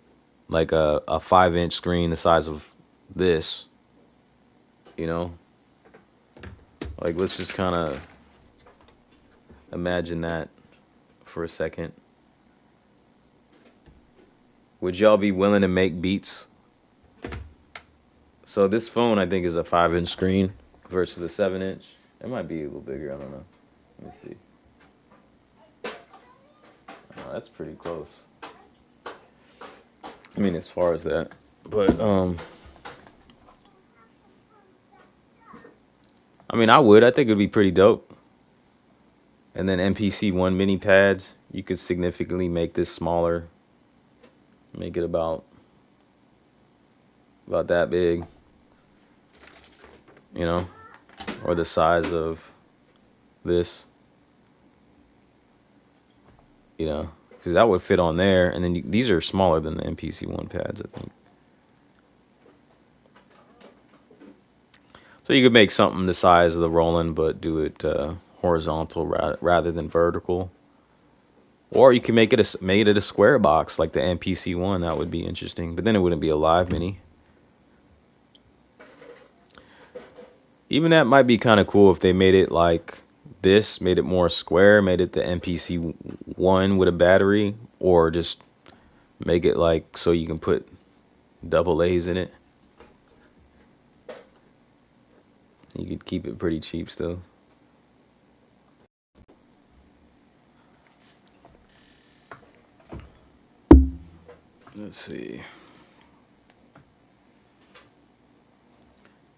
like a 5-inch screen the size of this, you know? Like, let's just kind of imagine that for a second. Would y'all be willing to make beats? So this phone, I think, is a 5-inch screen versus the 7-inch. It might be a little bigger. I don't know. Let me see. Oh, that's pretty close. I mean, as far as that. But, I mean, I would. I think it would be pretty dope. And then MPC 1 mini pads, you could significantly make this smaller. Make it about that big, you know, or the size of this, you know, because that would fit on there. And then these are smaller than the MPC 1 pads, I think. So you could make something the size of the Roland, but do it horizontal rather than vertical. Or you can make it a square box like the MPC 1. That would be interesting. But then it wouldn't be a Live Mini. Even that might be kind of cool if they made it like this, made it more square, made it the MPC 1 with a battery, or just make it like so you can put double A's in it. You could keep it pretty cheap still. Let's see.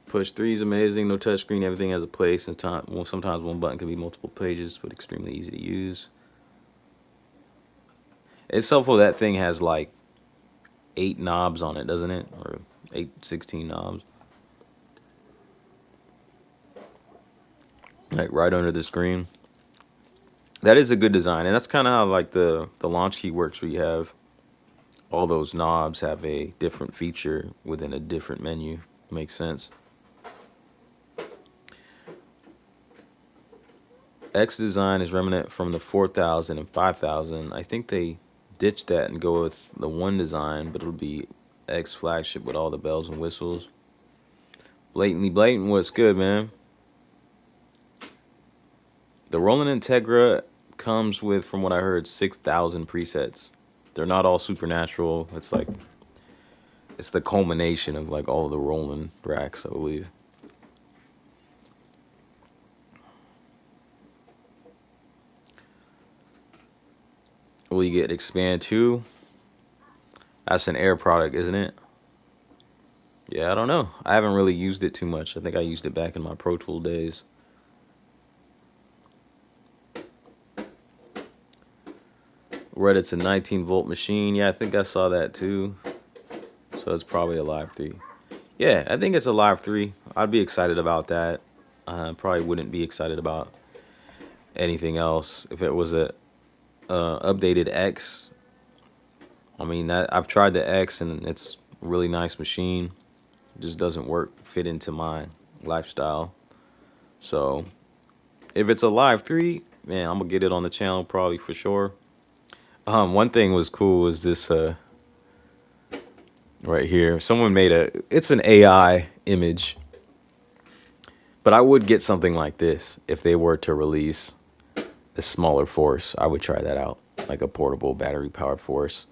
Push 3 is amazing. No touchscreen. Everything has a place. And sometimes one button can be multiple pages, but extremely easy to use. It's helpful that thing has like 8 knobs on it, doesn't it? Or 16 knobs. Like right under the screen. That is a good design. And that's kind of how like the launch key works, where you have all those knobs have a different feature within a different menu. Makes sense. X design is remnant from the 4000 and 5000. I think they ditched that and go with the 1 design, but it'll be X flagship with all the bells and whistles. Blatantly blatant, what's good, man? The Roland Integra comes with, from what I heard, 6,000 presets. They're not all supernatural. It's like, it's the culmination of like all the Roland racks, I believe. Will you get Expand 2? That's an Air product, isn't it? Yeah, I don't know. I haven't really used it too much. I think I used it back in my Pro Tool days. Reddit's a 19-volt machine. Yeah, I think I saw that too. So it's probably a Live 3. Yeah, I think it's a Live 3. I'd be excited about that. Probably wouldn't be excited about anything else. If it was a updated X, I mean, that I've tried the X and it's a really nice machine. It just doesn't fit into my lifestyle. So if it's a Live 3, man, I'm gonna get it on the channel probably for sure. One thing was cool was this right here. Someone made it's an AI image, but I would get something like this if they were to release a smaller Force. I would try that out, like a portable battery powered Force.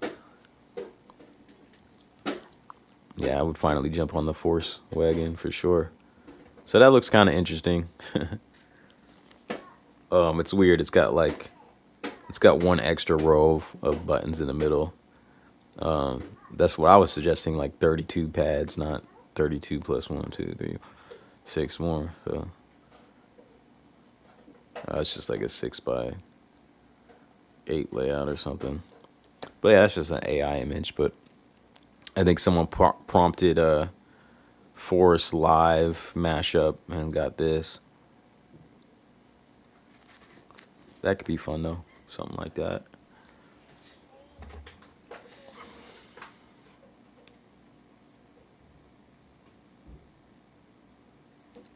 Yeah, I would finally jump on the Force wagon for sure. So that looks kind of interesting. It's weird. It's got one extra row of buttons in the middle. That's what I was suggesting, like 32 pads, not 32 plus 1, 2, 3, 6 more. So it's just like a 6x8 layout or something. But yeah, that's just an AI image. But I think someone prompted Force Live mashup and got this. That could be fun though, something like that.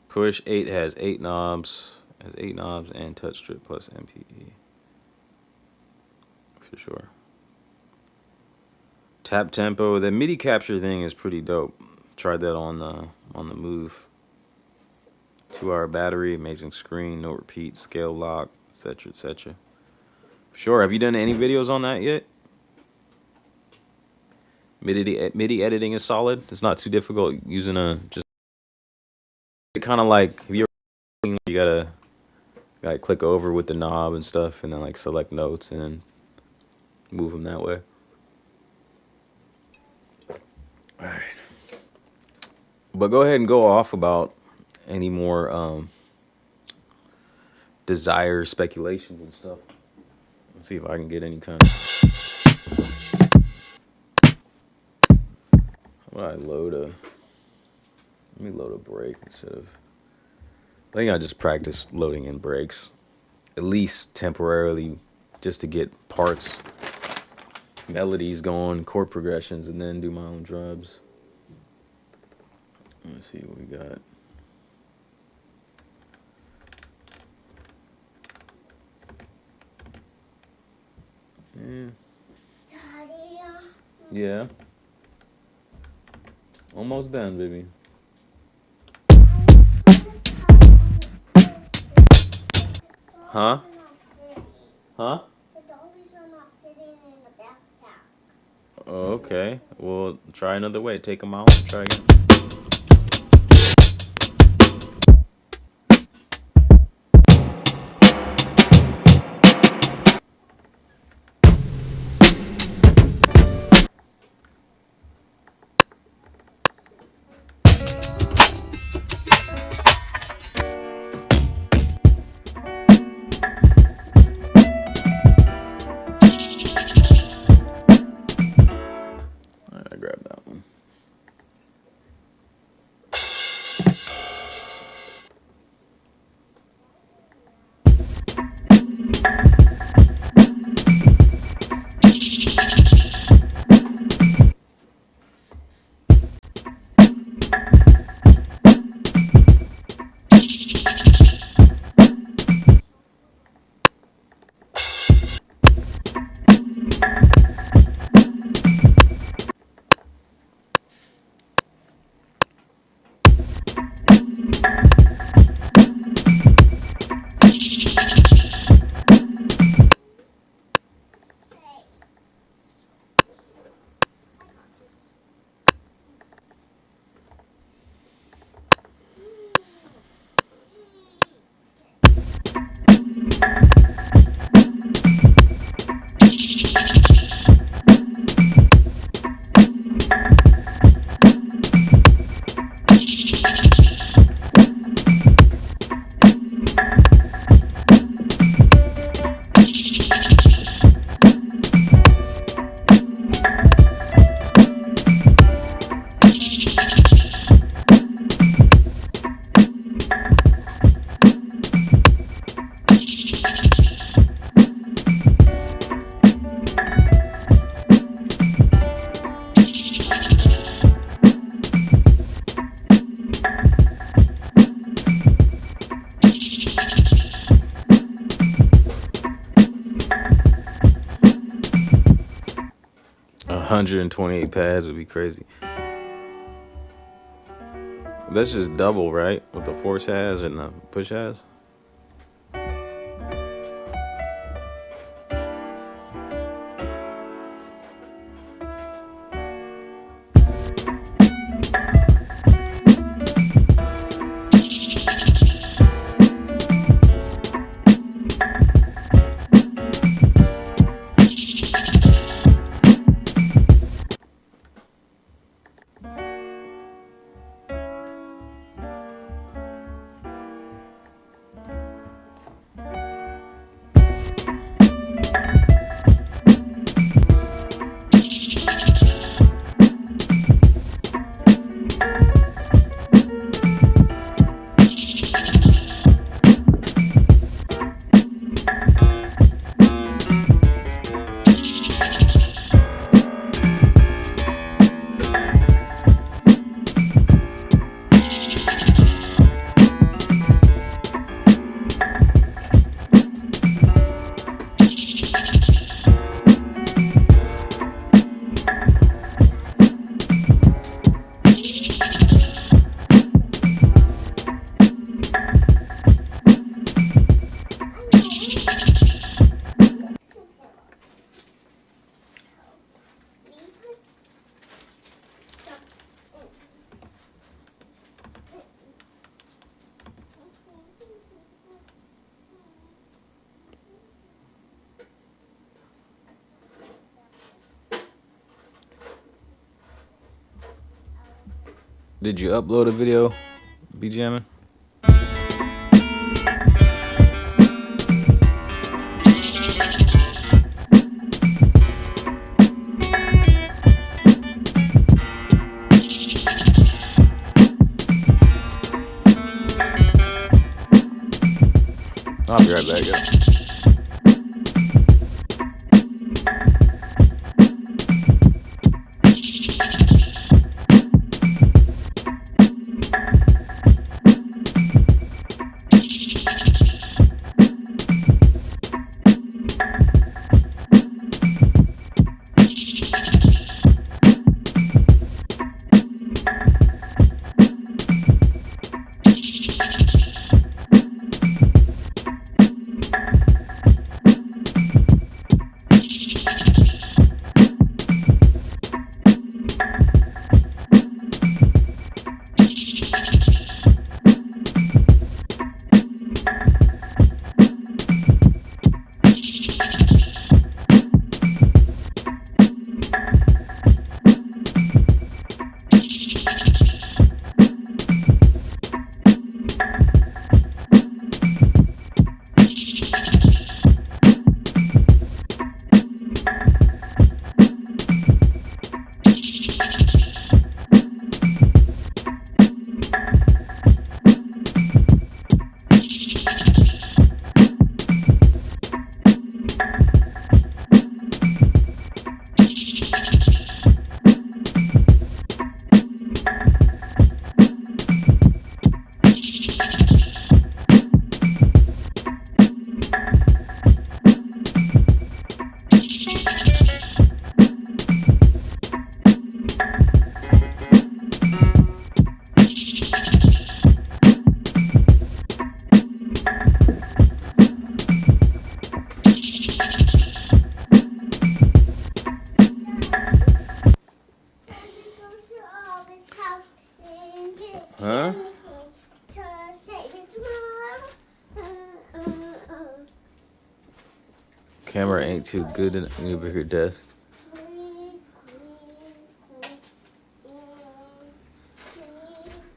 Push 8 has 8 knobs, and touch strip plus MPE. For sure. Tap tempo. The MIDI capture thing is pretty dope. Tried that on the Move. 2-hour battery, amazing screen, no repeat, scale lock, etc., etc. Sure. Have you done any videos on that yet? MIDI editing is solid. It's not too difficult using just kind of like if you gotta click over with the knob and stuff, and then like select notes and then move them that way. All right. But go ahead and go off about any more desires, speculations, and stuff. Let's see if I can get any kind of. How about I load a? Let me load a break instead of. I think I just practice loading in breaks, at least temporarily, just to get parts, melodies going, chord progressions, and then do my own drums. Let's see what we got. Yeah. Almost done, baby. Huh? Huh? The dollies are not fitting in the backpack. Oh, okay. Well, try another way. Take them out. Try again. I grab that one. 128 pads would be crazy. That's just double, right? What the force has and the push has. Did you upload a video, be jamming? I'll be right back, guys. Huh? Camera ain't too good in a bigger desk.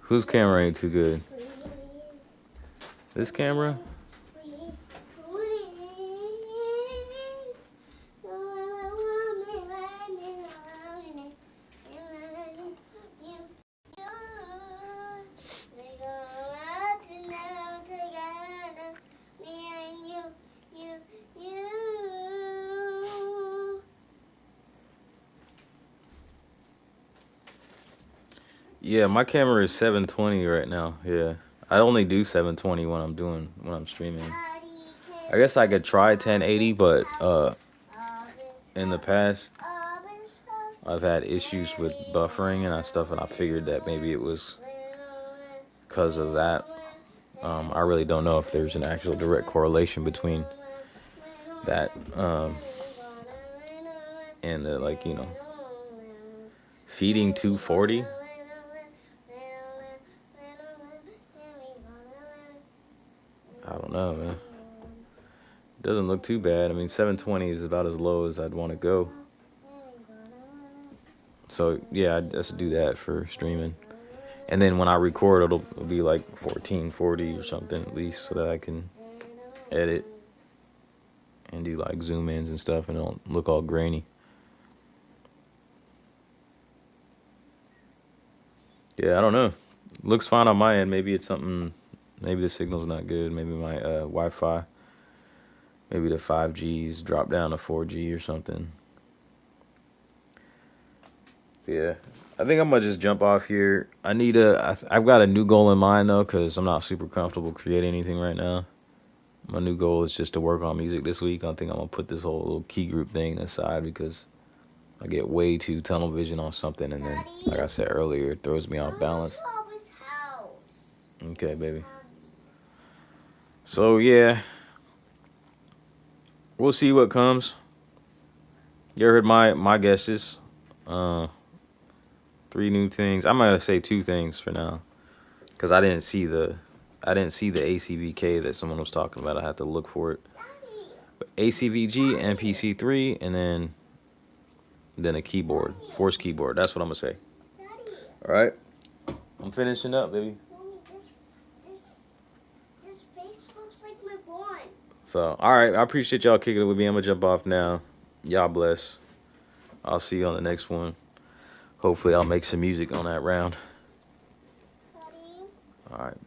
Whose camera ain't too good? This camera? Yeah, my camera is 720 right now. Yeah, I only do 720 when I'm streaming. I guess I could try 1080, but in the past I've had issues with buffering and stuff, and I figured that maybe it was because of that. I really don't know if there's an actual direct correlation between that and the, like, you know, feeding 240. I don't know, man. Doesn't look too bad. I mean, 720 is about as low as I'd want to go. So yeah, I just do that for streaming. And then when I record, it'll be like 1440 or something at least, so that I can edit and do like zoom ins and stuff, and it don't look all grainy. Yeah, I don't know. Looks fine on my end. Maybe it's something. Maybe the signal's not good. Maybe my Wi-Fi. Maybe the 5G's dropped down to 4G or something. Yeah, I think I'm gonna just jump off here. I've got a new goal in mind though, because I'm not super comfortable creating anything right now. My new goal is just to work on music this week. I think I'm gonna put this whole little key group thing aside because I get way too tunnel vision on something, and then, like I said earlier, it throws me off balance. Okay, baby. So yeah, we'll see what comes. You heard my guesses. 3 new things. I'm gonna say 2 things for now, because I didn't see the ACVK that someone was talking about. I had to look for it. But ACVG, MPC3, and then a keyboard, Force keyboard. That's what I'm gonna say. All right, I'm finishing up, baby. This face looks like my bond. So, all right, I appreciate y'all kicking it with me. I'm gonna jump off now. Y'all bless. I'll see you on the next one. Hopefully, I'll make some music on that round. Daddy. All right.